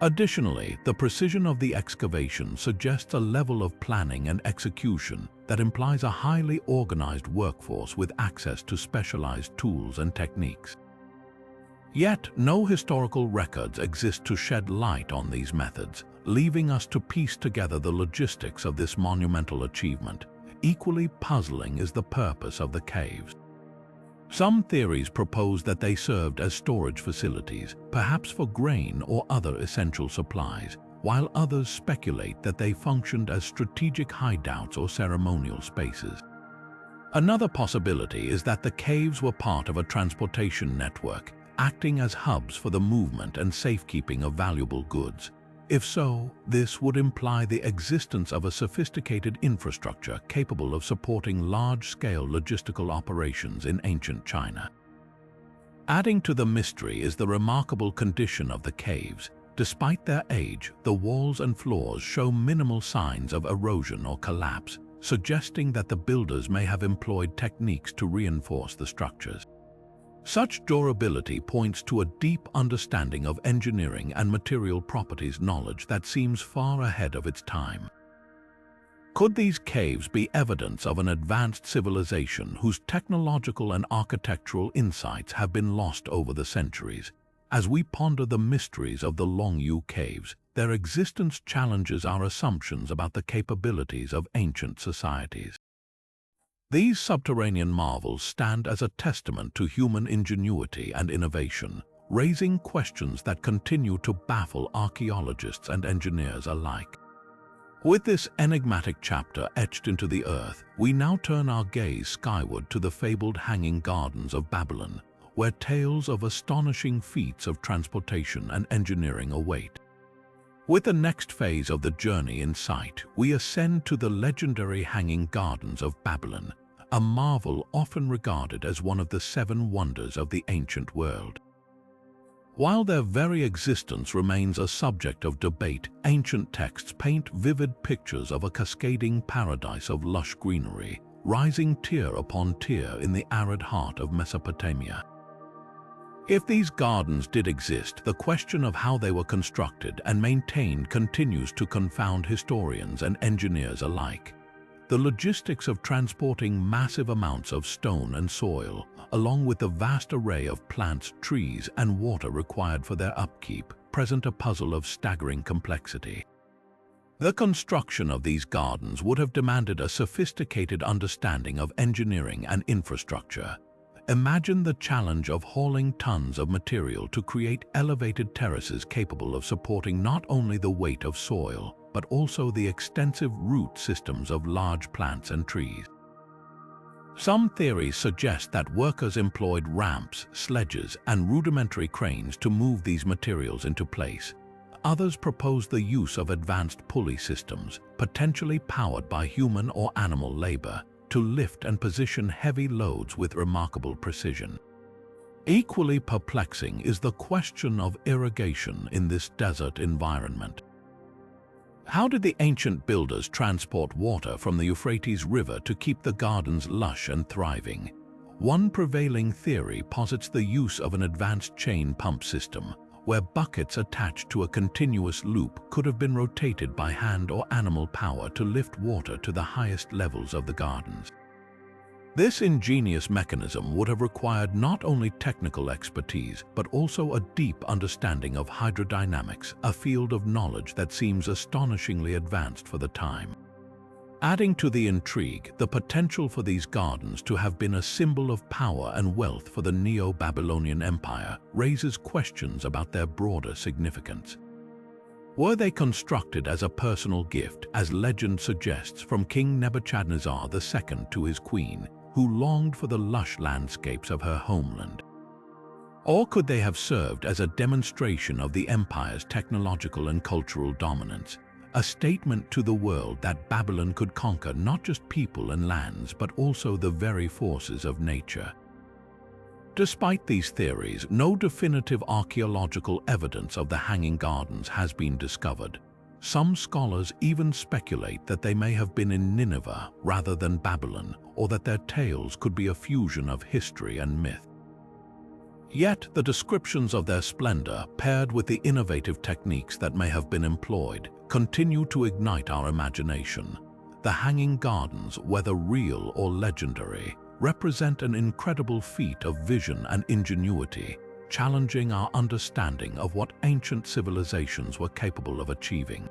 Additionally, the precision of the excavation suggests a level of planning and execution that implies a highly organized workforce with access to specialized tools and techniques. Yet, no historical records exist to shed light on these methods, leaving us to piece together the logistics of this monumental achievement. Equally puzzling is the purpose of the caves. Some theories propose that they served as storage facilities, perhaps for grain or other essential supplies, while others speculate that they functioned as strategic hideouts or ceremonial spaces. Another possibility is that the caves were part of a transportation network, acting as hubs for the movement and safekeeping of valuable goods. If so, this would imply the existence of a sophisticated infrastructure capable of supporting large-scale logistical operations in ancient China. Adding to the mystery is the remarkable condition of the caves. Despite their age, the walls and floors show minimal signs of erosion or collapse, suggesting that the builders may have employed techniques to reinforce the structures. Such durability points to a deep understanding of engineering and material properties knowledge that seems far ahead of its time. Could these caves be evidence of an advanced civilization whose technological and architectural insights have been lost over the centuries? As we ponder the mysteries of the Longyu Caves, their existence challenges our assumptions about the capabilities of ancient societies. These subterranean marvels stand as a testament to human ingenuity and innovation, raising questions that continue to baffle archaeologists and engineers alike. With this enigmatic chapter etched into the earth, we now turn our gaze skyward to the fabled Hanging Gardens of Babylon, where tales of astonishing feats of transportation and engineering await. With the next phase of the journey in sight, we ascend to the legendary Hanging Gardens of Babylon, a marvel often regarded as one of the 7 wonders of the ancient world. While their very existence remains a subject of debate, ancient texts paint vivid pictures of a cascading paradise of lush greenery, rising tier upon tier in the arid heart of Mesopotamia. If these gardens did exist, the question of how they were constructed and maintained continues to confound historians and engineers alike. The logistics of transporting massive amounts of stone and soil, along with the vast array of plants, trees, and water required for their upkeep, present a puzzle of staggering complexity. The construction of these gardens would have demanded a sophisticated understanding of engineering and infrastructure. Imagine the challenge of hauling tons of material to create elevated terraces capable of supporting not only the weight of soil, but also the extensive root systems of large plants and trees. Some theories suggest that workers employed ramps, sledges, and rudimentary cranes to move these materials into place. Others propose the use of advanced pulley systems, potentially powered by human or animal labor, to lift and position heavy loads with remarkable precision. Equally perplexing is the question of irrigation in this desert environment. How did the ancient builders transport water from the Euphrates River to keep the gardens lush and thriving? One prevailing theory posits the use of an advanced chain pump system, where buckets attached to a continuous loop could have been rotated by hand or animal power to lift water to the highest levels of the gardens. This ingenious mechanism would have required not only technical expertise, but also a deep understanding of hydrodynamics, a field of knowledge that seems astonishingly advanced for the time. Adding to the intrigue, the potential for these gardens to have been a symbol of power and wealth for the Neo-Babylonian Empire raises questions about their broader significance. Were they constructed as a personal gift, as legend suggests, from King Nebuchadnezzar II to his queen, who longed for the lush landscapes of her homeland? Or could they have served as a demonstration of the empire's technological and cultural dominance, a statement to the world that Babylon could conquer not just people and lands, but also the very forces of nature? Despite these theories, no definitive archaeological evidence of the Hanging Gardens has been discovered. Some scholars even speculate that they may have been in Nineveh rather than Babylon, or that their tales could be a fusion of history and myth. Yet the descriptions of their splendor, paired with the innovative techniques that may have been employed, continue to ignite our imagination. The Hanging Gardens, whether real or legendary, represent an incredible feat of vision and ingenuity, challenging our understanding of what ancient civilizations were capable of achieving.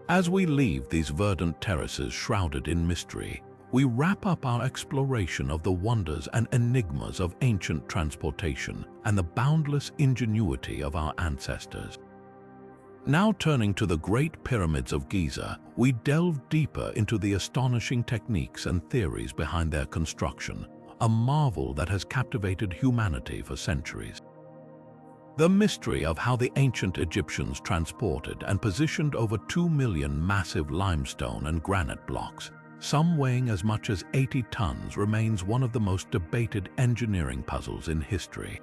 As we leave these verdant terraces shrouded in mystery, we wrap up our exploration of the wonders and enigmas of ancient transportation and the boundless ingenuity of our ancestors. Now turning to the Great Pyramids of Giza, we delve deeper into the astonishing techniques and theories behind their construction, a marvel that has captivated humanity for centuries. The mystery of how the ancient Egyptians transported and positioned over 2 million massive limestone and granite blocks, some weighing as much as 80 tons, remains one of the most debated engineering puzzles in history.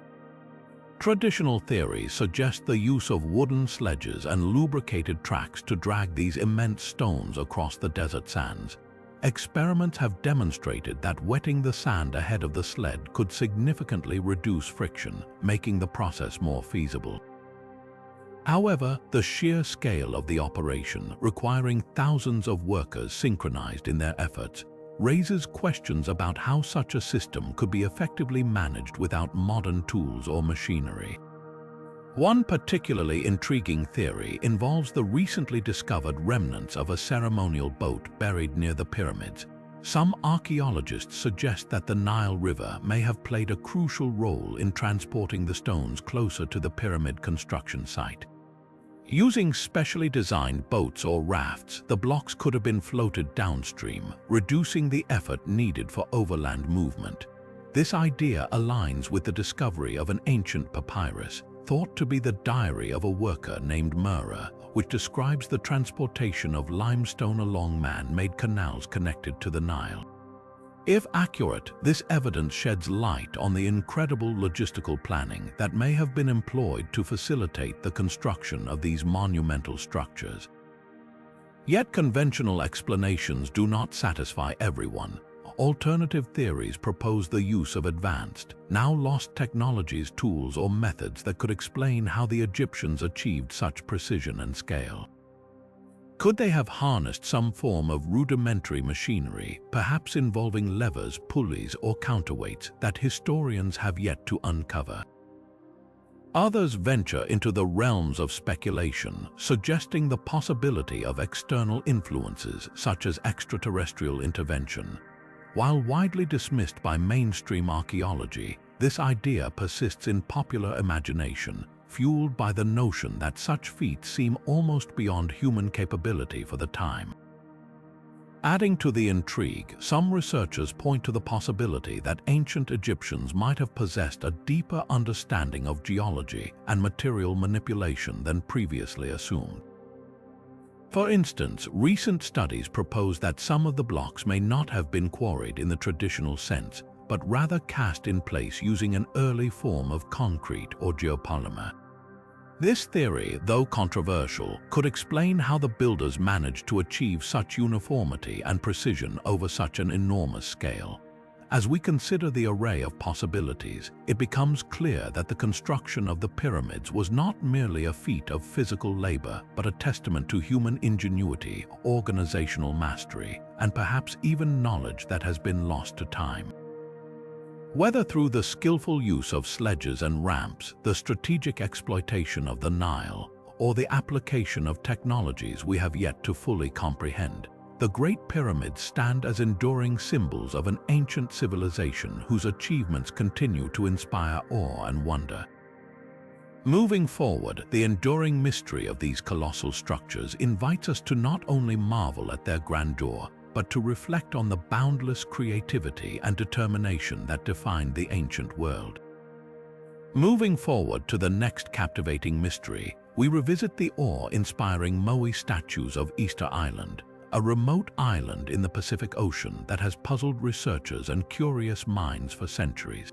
Traditional theories suggest the use of wooden sledges and lubricated tracks to drag these immense stones across the desert sands. Experiments have demonstrated that wetting the sand ahead of the sled could significantly reduce friction, making the process more feasible. However, the sheer scale of the operation, requiring thousands of workers synchronized in their efforts, raises questions about how such a system could be effectively managed without modern tools or machinery. One particularly intriguing theory involves the recently discovered remnants of a ceremonial boat buried near the pyramids. Some archaeologists suggest that the Nile River may have played a crucial role in transporting the stones closer to the pyramid construction site. Using specially designed boats or rafts, the blocks could have been floated downstream, reducing the effort needed for overland movement. This idea aligns with the discovery of an ancient papyrus, thought to be the diary of a worker named Mura, which describes the transportation of limestone along man-made canals connected to the Nile. If accurate, this evidence sheds light on the incredible logistical planning that may have been employed to facilitate the construction of these monumental structures. Yet conventional explanations do not satisfy everyone. Alternative theories propose the use of advanced, now lost technologies, tools, or methods that could explain how the Egyptians achieved such precision and scale. Could they have harnessed some form of rudimentary machinery, perhaps involving levers, pulleys, or counterweights that historians have yet to uncover? Others venture into the realms of speculation, suggesting the possibility of external influences such as extraterrestrial intervention. While widely dismissed by mainstream archaeology, this idea persists in popular imagination, fueled by the notion that such feats seem almost beyond human capability for the time. Adding to the intrigue, some researchers point to the possibility that ancient Egyptians might have possessed a deeper understanding of geology and material manipulation than previously assumed. For instance, recent studies propose that some of the blocks may not have been quarried in the traditional sense, but rather cast in place using an early form of concrete or geopolymer. This theory, though controversial, could explain how the builders managed to achieve such uniformity and precision over such an enormous scale. As we consider the array of possibilities, it becomes clear that the construction of the pyramids was not merely a feat of physical labor, but a testament to human ingenuity, organizational mastery, and perhaps even knowledge that has been lost to time. Whether through the skillful use of sledges and ramps, the strategic exploitation of the Nile, or the application of technologies we have yet to fully comprehend, the Great Pyramids stand as enduring symbols of an ancient civilization whose achievements continue to inspire awe and wonder. Moving forward, the enduring mystery of these colossal structures invites us to not only marvel at their grandeur, but to reflect on the boundless creativity and determination that defined the ancient world. Moving forward to the next captivating mystery, we revisit the awe-inspiring Moai statues of Easter Island, a remote island in the Pacific Ocean that has puzzled researchers and curious minds for centuries.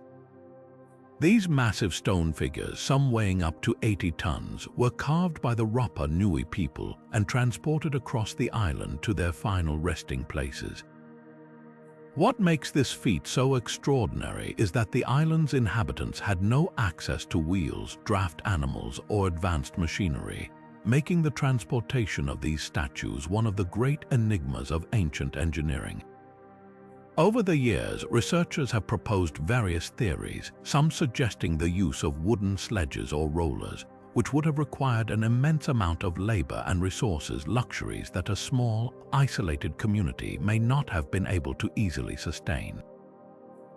These massive stone figures, some weighing up to 80 tons, were carved by the Rapa Nui people and transported across the island to their final resting places. What makes this feat so extraordinary is that the island's inhabitants had no access to wheels, draft animals, or advanced machinery, making the transportation of these statues one of the great enigmas of ancient engineering. Over the years, researchers have proposed various theories, some suggesting the use of wooden sledges or rollers, which would have required an immense amount of labor and resources, luxuries that a small, isolated community may not have been able to easily sustain.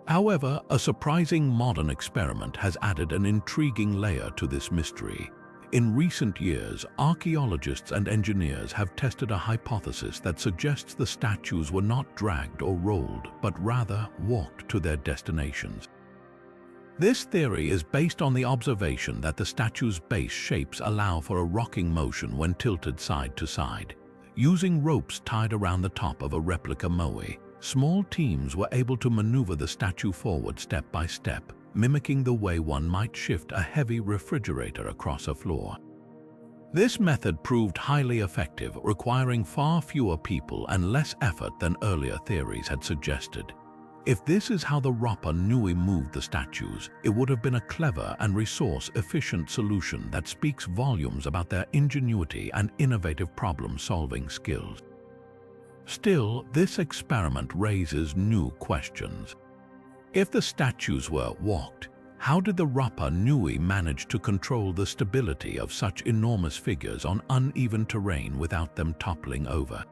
However, a surprising modern experiment has added an intriguing layer to this mystery. In recent years, archaeologists and engineers have tested a hypothesis that suggests the statues were not dragged or rolled, but rather walked to their destinations. This theory is based on the observation that the statue's base shapes allow for a rocking motion when tilted side to side. Using ropes tied around the top of a replica moai, small teams were able to maneuver the statue forward step by step, mimicking the way one might shift a heavy refrigerator across a floor. This method proved highly effective, requiring far fewer people and less effort than earlier theories had suggested. If this is how the Rapa Nui moved the statues, it would have been a clever and resource-efficient solution that speaks volumes about their ingenuity and innovative problem-solving skills. Still, this experiment raises new questions. If the statues were walked, how did the Rapa Nui manage to control the stability of such enormous figures on uneven terrain without them toppling over?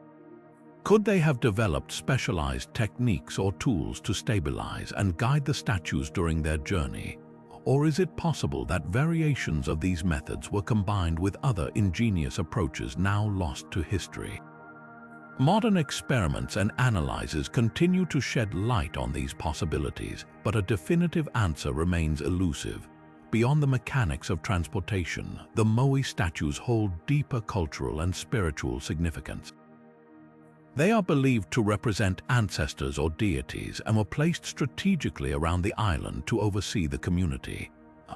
Could they have developed specialized techniques or tools to stabilize and guide the statues during their journey? Or is it possible that variations of these methods were combined with other ingenious approaches now lost to history? Modern experiments and analyses continue to shed light on these possibilities, but a definitive answer remains elusive. Beyond the mechanics of transportation, the moai statues hold deeper cultural and spiritual significance. They are believed to represent ancestors or deities and were placed strategically around the island to oversee the community.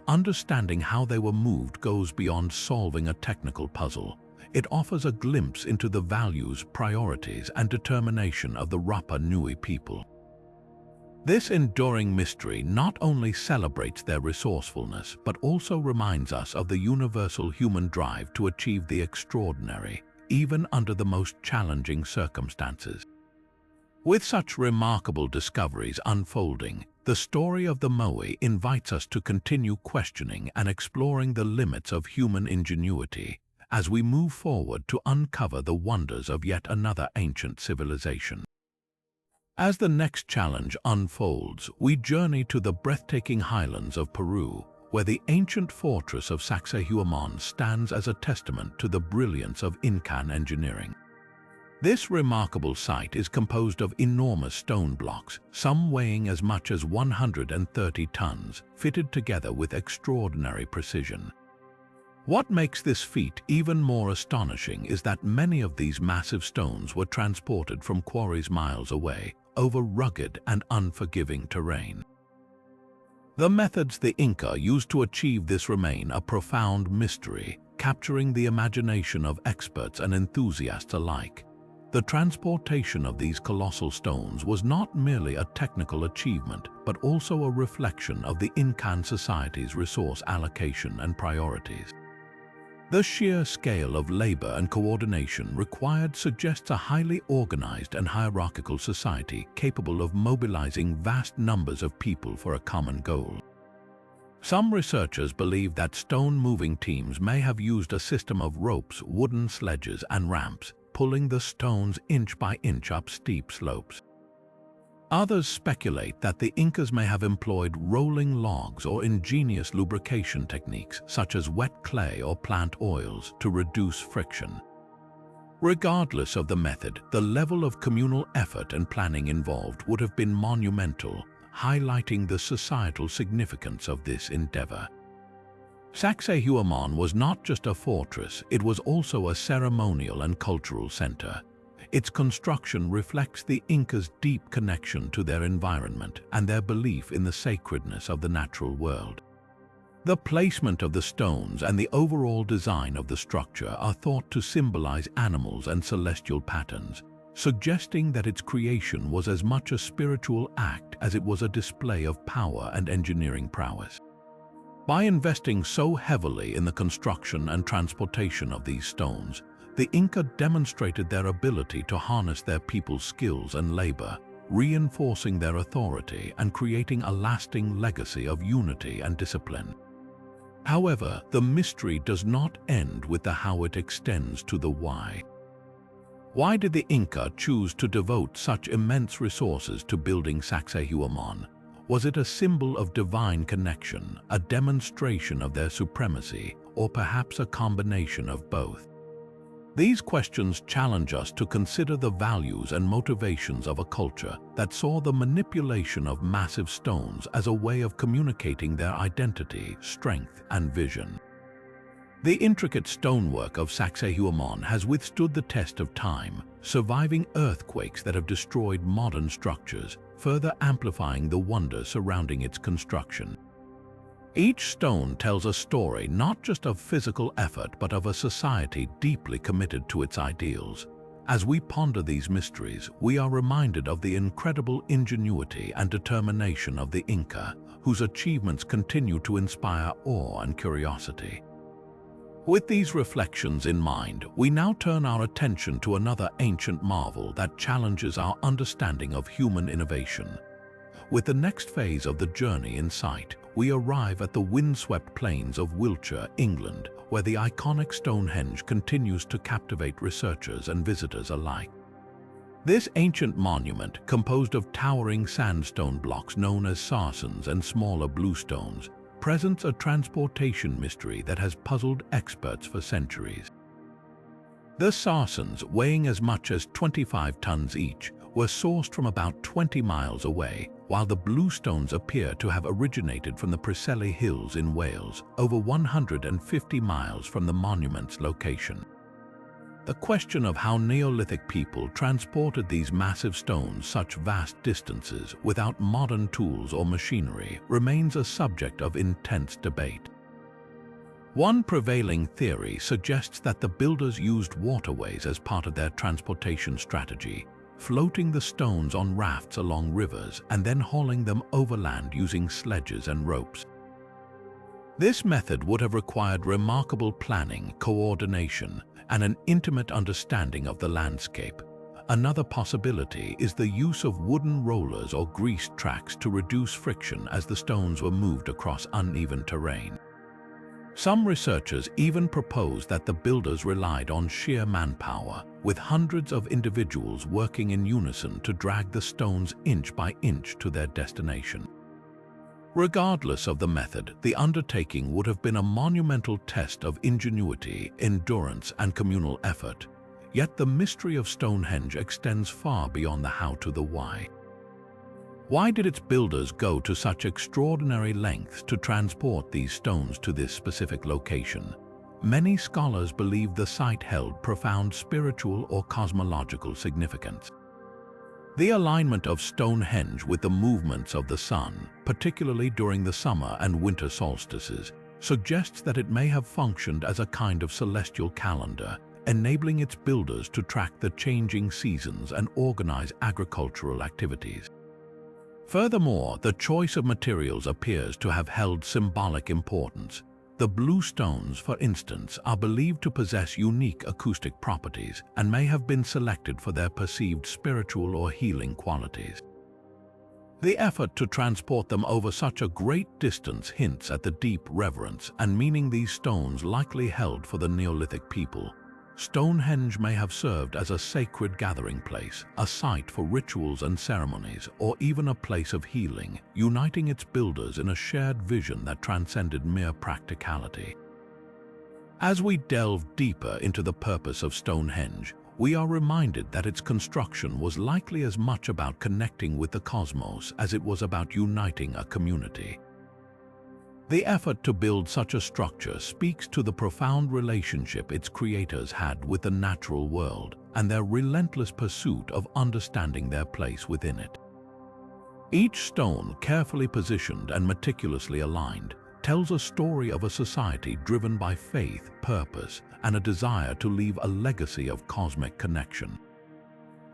Understanding how they were moved goes beyond solving a technical puzzle. It offers a glimpse into the values, priorities, and determination of the Rapa Nui people. This enduring mystery not only celebrates their resourcefulness, but also reminds us of the universal human drive to achieve the extraordinary, even under the most challenging circumstances. With such remarkable discoveries unfolding, the story of the moai invites us to continue questioning and exploring the limits of human ingenuity as we move forward to uncover the wonders of yet another ancient civilization. As the next challenge unfolds, we journey to the breathtaking highlands of Peru, where the ancient fortress of Sacsayhuaman stands as a testament to the brilliance of Incan engineering. This remarkable site is composed of enormous stone blocks, some weighing as much as 130 tons, fitted together with extraordinary precision. What makes this feat even more astonishing is that many of these massive stones were transported from quarries miles away, over rugged and unforgiving terrain. The methods the Inca used to achieve this remain a profound mystery, capturing the imagination of experts and enthusiasts alike. The transportation of these colossal stones was not merely a technical achievement, but also a reflection of the Incan society's resource allocation and priorities. The sheer scale of labor and coordination required suggests a highly organized and hierarchical society capable of mobilizing vast numbers of people for a common goal. Some researchers believe that stone-moving teams may have used a system of ropes, wooden sledges, and ramps, pulling the stones inch by inch up steep slopes. Others speculate that the Incas may have employed rolling logs or ingenious lubrication techniques such as wet clay or plant oils to reduce friction. Regardless of the method, the level of communal effort and planning involved would have been monumental, highlighting the societal significance of this endeavor. Sacsayhuaman was not just a fortress, it was also a ceremonial and cultural center. Its construction reflects the Incas' deep connection to their environment and their belief in the sacredness of the natural world. The placement of the stones and the overall design of the structure are thought to symbolize animals and celestial patterns, suggesting that its creation was as much a spiritual act as it was a display of power and engineering prowess. By investing so heavily in the construction and transportation of these stones, the Inca demonstrated their ability to harness their people's skills and labor, reinforcing their authority and creating a lasting legacy of unity and discipline. However, the mystery does not end with the how. It extends to the why. Why did the Inca choose to devote such immense resources to building Sacsayhuaman? Was it a symbol of divine connection, a demonstration of their supremacy, or perhaps a combination of both? These questions challenge us to consider the values and motivations of a culture that saw the manipulation of massive stones as a way of communicating their identity, strength, and vision. The intricate stonework of Sacsayhuaman has withstood the test of time, surviving earthquakes that have destroyed modern structures, further amplifying the wonder surrounding its construction. Each stone tells a story not just of physical effort but of a society deeply committed to its ideals. As we ponder these mysteries, we are reminded of the incredible ingenuity and determination of the Inca, whose achievements continue to inspire awe and curiosity. With these reflections in mind, we now turn our attention to another ancient marvel that challenges our understanding of human innovation. With the next phase of the journey in sight, we arrive at the windswept plains of Wiltshire, England, where the iconic Stonehenge continues to captivate researchers and visitors alike. This ancient monument, composed of towering sandstone blocks known as sarcens and smaller bluestones, presents a transportation mystery that has puzzled experts for centuries. The sarcens, weighing as much as 25 tons each, were sourced from about 20 miles away, while the bluestones appear to have originated from the Preseli Hills in Wales, over 150 miles from the monument's location. The question of how Neolithic people transported these massive stones such vast distances without modern tools or machinery remains a subject of intense debate. One prevailing theory suggests that the builders used waterways as part of their transportation strategy, floating the stones on rafts along rivers and then hauling them overland using sledges and ropes. This method would have required remarkable planning, coordination, and an intimate understanding of the landscape. Another possibility is the use of wooden rollers or greased tracks to reduce friction as the stones were moved across uneven terrain. Some researchers even propose that the builders relied on sheer manpower, with hundreds of individuals working in unison to drag the stones inch by inch to their destination. Regardless of the method, the undertaking would have been a monumental test of ingenuity, endurance, and communal effort. Yet the mystery of Stonehenge extends far beyond the how to the why. Why did its builders go to such extraordinary lengths to transport these stones to this specific location? Many scholars believe the site held profound spiritual or cosmological significance. The alignment of Stonehenge with the movements of the sun, particularly during the summer and winter solstices, suggests that it may have functioned as a kind of celestial calendar, enabling its builders to track the changing seasons and organize agricultural activities. Furthermore, the choice of materials appears to have held symbolic importance. The bluestones, for instance, are believed to possess unique acoustic properties and may have been selected for their perceived spiritual or healing qualities. The effort to transport them over such a great distance hints at the deep reverence and meaning these stones likely held for the Neolithic people. Stonehenge may have served as a sacred gathering place, a site for rituals and ceremonies, or even a place of healing, uniting its builders in a shared vision that transcended mere practicality. As we delve deeper into the purpose of Stonehenge, we are reminded that its construction was likely as much about connecting with the cosmos as it was about uniting a community. The effort to build such a structure speaks to the profound relationship its creators had with the natural world and their relentless pursuit of understanding their place within it. Each stone, carefully positioned and meticulously aligned, tells a story of a society driven by faith, purpose, and a desire to leave a legacy of cosmic connection.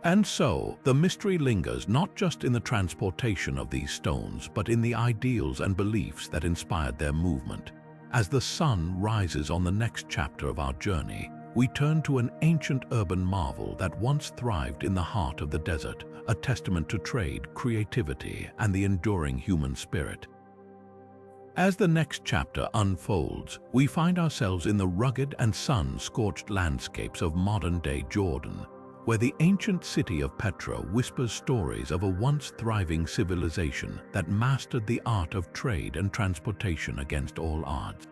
And so, the mystery lingers not just in the transportation of these stones, but in the ideals and beliefs that inspired their movement. As the sun rises on the next chapter of our journey, we turn to an ancient urban marvel that once thrived in the heart of the desert, a testament to trade, creativity, and the enduring human spirit. As the next chapter unfolds, we find ourselves in the rugged and sun-scorched landscapes of modern-day Jordan, where the ancient city of Petra whispers stories of a once thriving civilization that mastered the art of trade and transportation against all odds.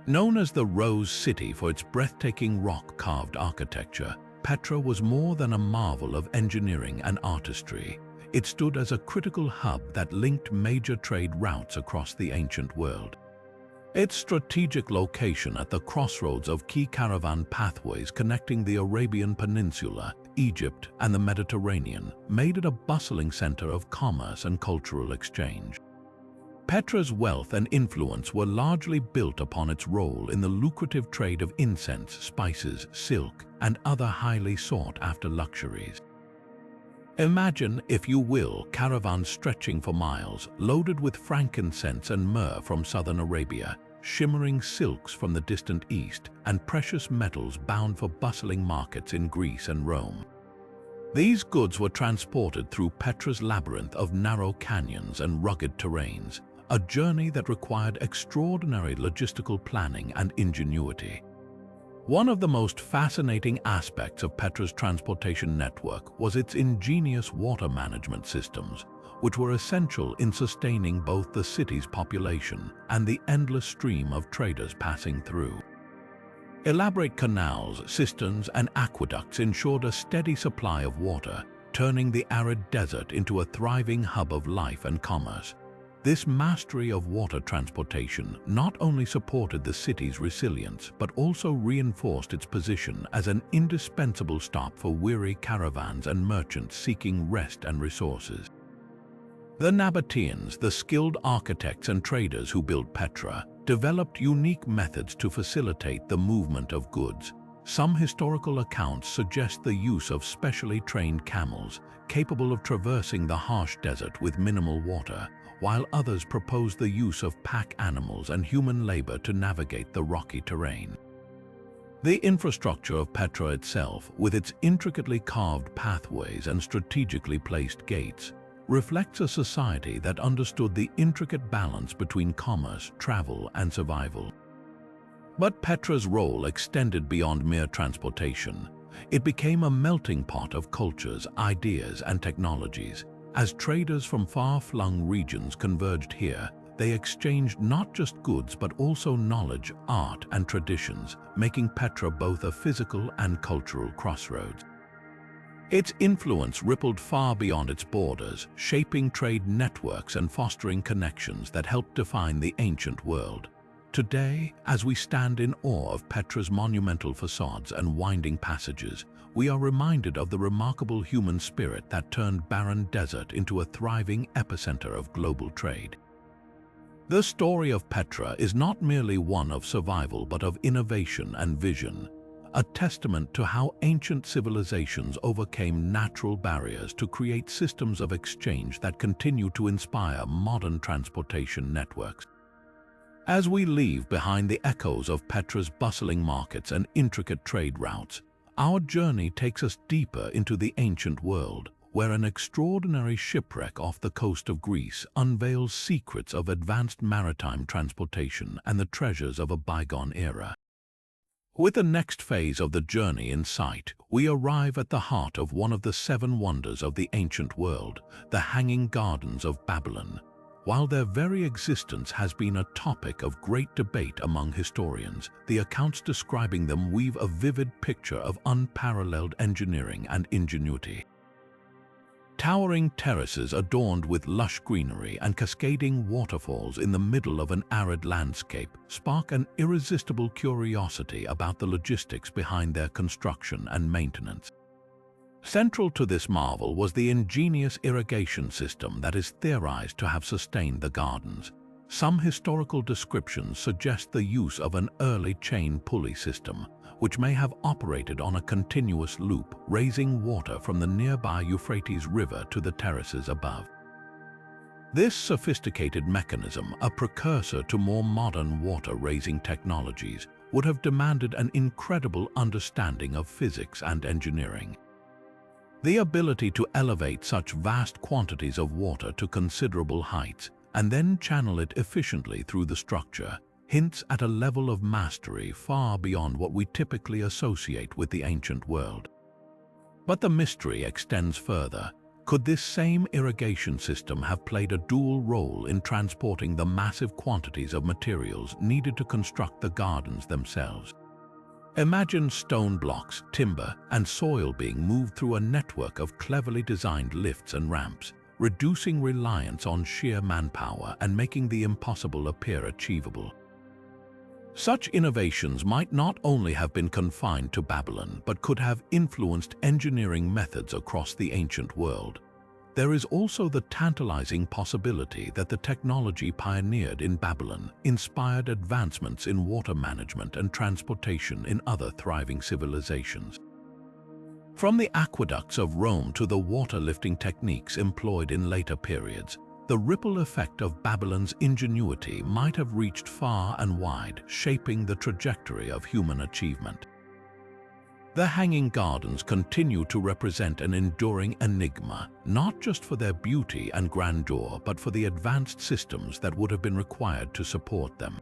Known as the Rose City for its breathtaking rock-carved architecture, Petra was more than a marvel of engineering and artistry. It stood as a critical hub that linked major trade routes across the ancient world. Its strategic location at the crossroads of key caravan pathways connecting the Arabian Peninsula, Egypt, and the Mediterranean made it a bustling center of commerce and cultural exchange. Petra's wealth and influence were largely built upon its role in the lucrative trade of incense, spices, silk, and other highly sought-after luxuries. Imagine, if you will, caravans stretching for miles, loaded with frankincense and myrrh from southern Arabia, shimmering silks from the distant east, and precious metals bound for bustling markets in Greece and Rome. These goods were transported through Petra's labyrinth of narrow canyons and rugged terrains, a journey that required extraordinary logistical planning and ingenuity. One of the most fascinating aspects of Petra's transportation network was its ingenious water management systems, which were essential in sustaining both the city's population and the endless stream of traders passing through. Elaborate canals, cisterns, and aqueducts ensured a steady supply of water, turning the arid desert into a thriving hub of life and commerce. This mastery of water transportation not only supported the city's resilience, but also reinforced its position as an indispensable stop for weary caravans and merchants seeking rest and resources. The Nabateans, the skilled architects and traders who built Petra, developed unique methods to facilitate the movement of goods. Some historical accounts suggest the use of specially trained camels, capable of traversing the harsh desert with minimal water, while others propose the use of pack animals and human labor to navigate the rocky terrain. The infrastructure of Petra itself, with its intricately carved pathways and strategically placed gates, reflects a society that understood the intricate balance between commerce, travel, and survival. But Petra's role extended beyond mere transportation. It became a melting pot of cultures, ideas, and technologies. As traders from far-flung regions converged here, they exchanged not just goods but also knowledge, art, and traditions, making Petra both a physical and cultural crossroads. Its influence rippled far beyond its borders, shaping trade networks and fostering connections that helped define the ancient world. Today, as we stand in awe of Petra's monumental facades and winding passages, we are reminded of the remarkable human spirit that turned barren desert into a thriving epicenter of global trade. The story of Petra is not merely one of survival but of innovation and vision, a testament to how ancient civilizations overcame natural barriers to create systems of exchange that continue to inspire modern transportation networks. As we leave behind the echoes of Petra's bustling markets and intricate trade routes, our journey takes us deeper into the ancient world, where an extraordinary shipwreck off the coast of Greece unveils secrets of advanced maritime transportation and the treasures of a bygone era. With the next phase of the journey in sight, we arrive at the heart of one of the seven wonders of the ancient world, the Hanging Gardens of Babylon. While their very existence has been a topic of great debate among historians, the accounts describing them weave a vivid picture of unparalleled engineering and ingenuity. Towering terraces adorned with lush greenery and cascading waterfalls in the middle of an arid landscape spark an irresistible curiosity about the logistics behind their construction and maintenance. Central to this marvel was the ingenious irrigation system that is theorized to have sustained the gardens. some historical descriptions suggest the use of an early chain pulley system, which may have operated on a continuous loop, raising water from the nearby Euphrates River to the terraces above. This sophisticated mechanism, a precursor to more modern water-raising technologies, would have demanded an incredible understanding of physics and engineering. The ability to elevate such vast quantities of water to considerable heights and then channel it efficiently through the structure hints at a level of mastery far beyond what we typically associate with the ancient world. But the mystery extends further. Could this same irrigation system have played a dual role in transporting the massive quantities of materials needed to construct the gardens themselves? Imagine stone blocks, timber, and soil being moved through a network of cleverly designed lifts and ramps, reducing reliance on sheer manpower and making the impossible appear achievable. Such innovations might not only have been confined to Babylon, but could have influenced engineering methods across the ancient world. There is also the tantalizing possibility that the technology pioneered in Babylon inspired advancements in water management and transportation in other thriving civilizations. From the aqueducts of Rome to the water-lifting techniques employed in later periods, the ripple effect of Babylon's ingenuity might have reached far and wide, shaping the trajectory of human achievement. The Hanging Gardens continue to represent an enduring enigma, not just for their beauty and grandeur, but for the advanced systems that would have been required to support them.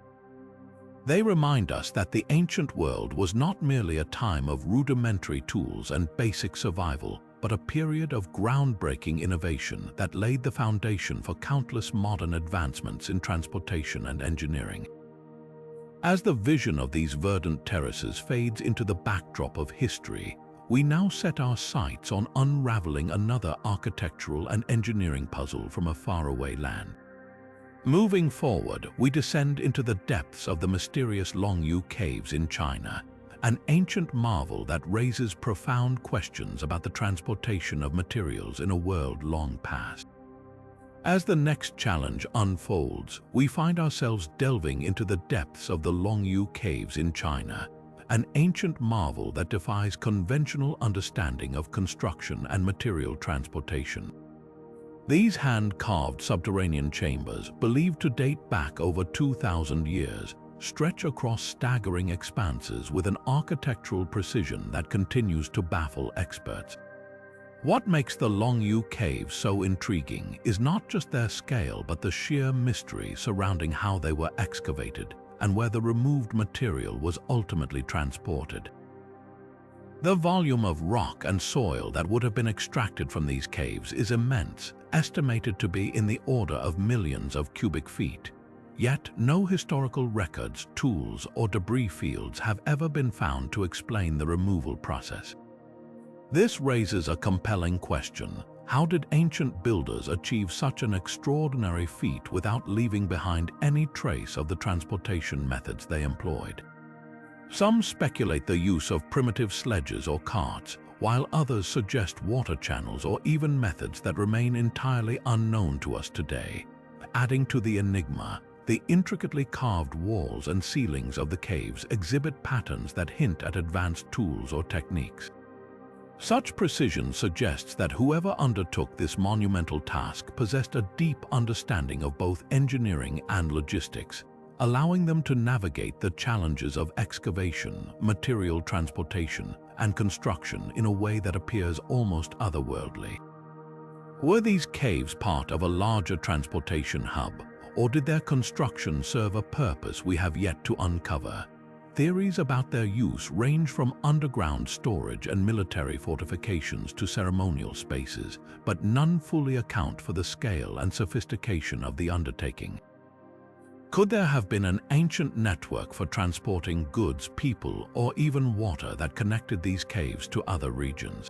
They remind us that the ancient world was not merely a time of rudimentary tools and basic survival, but a period of groundbreaking innovation that laid the foundation for countless modern advancements in transportation and engineering. As the vision of these verdant terraces fades into the backdrop of history, we now set our sights on unraveling another architectural and engineering puzzle from a faraway land. Moving forward, we descend into the depths of the mysterious Longyu Caves in China, an ancient marvel that raises profound questions about the transportation of materials in a world long past. As the next challenge unfolds, we find ourselves delving into the depths of the Longyu Caves in China, an ancient marvel that defies conventional understanding of construction and material transportation. These hand-carved subterranean chambers, believed to date back over 2,000 years, stretch across staggering expanses with an architectural precision that continues to baffle experts. What makes the Longyu Caves so intriguing is not just their scale, but the sheer mystery surrounding how they were excavated and where the removed material was ultimately transported. The volume of rock and soil that would have been extracted from these caves is immense, estimated to be in the order of millions of cubic feet. Yet, no historical records, tools, or debris fields have ever been found to explain the removal process. This raises a compelling question. How did ancient builders achieve such an extraordinary feat without leaving behind any trace of the transportation methods they employed? Some speculate the use of primitive sledges or carts, while others suggest water channels or even methods that remain entirely unknown to us today. Adding to the enigma, the intricately carved walls and ceilings of the caves exhibit patterns that hint at advanced tools or techniques. Such precision suggests that whoever undertook this monumental task possessed a deep understanding of both engineering and logistics, allowing them to navigate the challenges of excavation, material transportation, and construction in a way that appears almost otherworldly. Were these caves part of a larger transportation hub, or did their construction serve a purpose we have yet to uncover? Theories about their use range from underground storage and military fortifications to ceremonial spaces, but none fully account for the scale and sophistication of the undertaking. Could there have been an ancient network for transporting goods, people, or even water that connected these caves to other regions?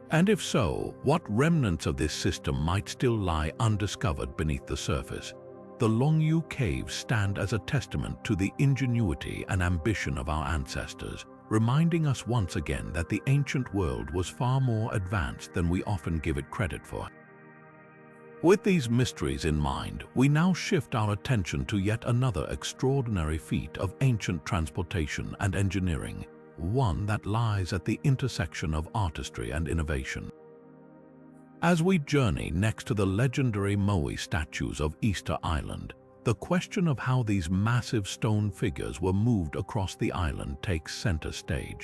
And if so, what remnants of this system might still lie undiscovered beneath the surface? The Longyu Caves stand as a testament to the ingenuity and ambition of our ancestors, reminding us once again that the ancient world was far more advanced than we often give it credit for. With these mysteries in mind, we now shift our attention to yet another extraordinary feat of ancient transportation and engineering, one that lies at the intersection of artistry and innovation. As we journey next to the legendary Moai statues of Easter Island, the question of how these massive stone figures were moved across the island takes center stage.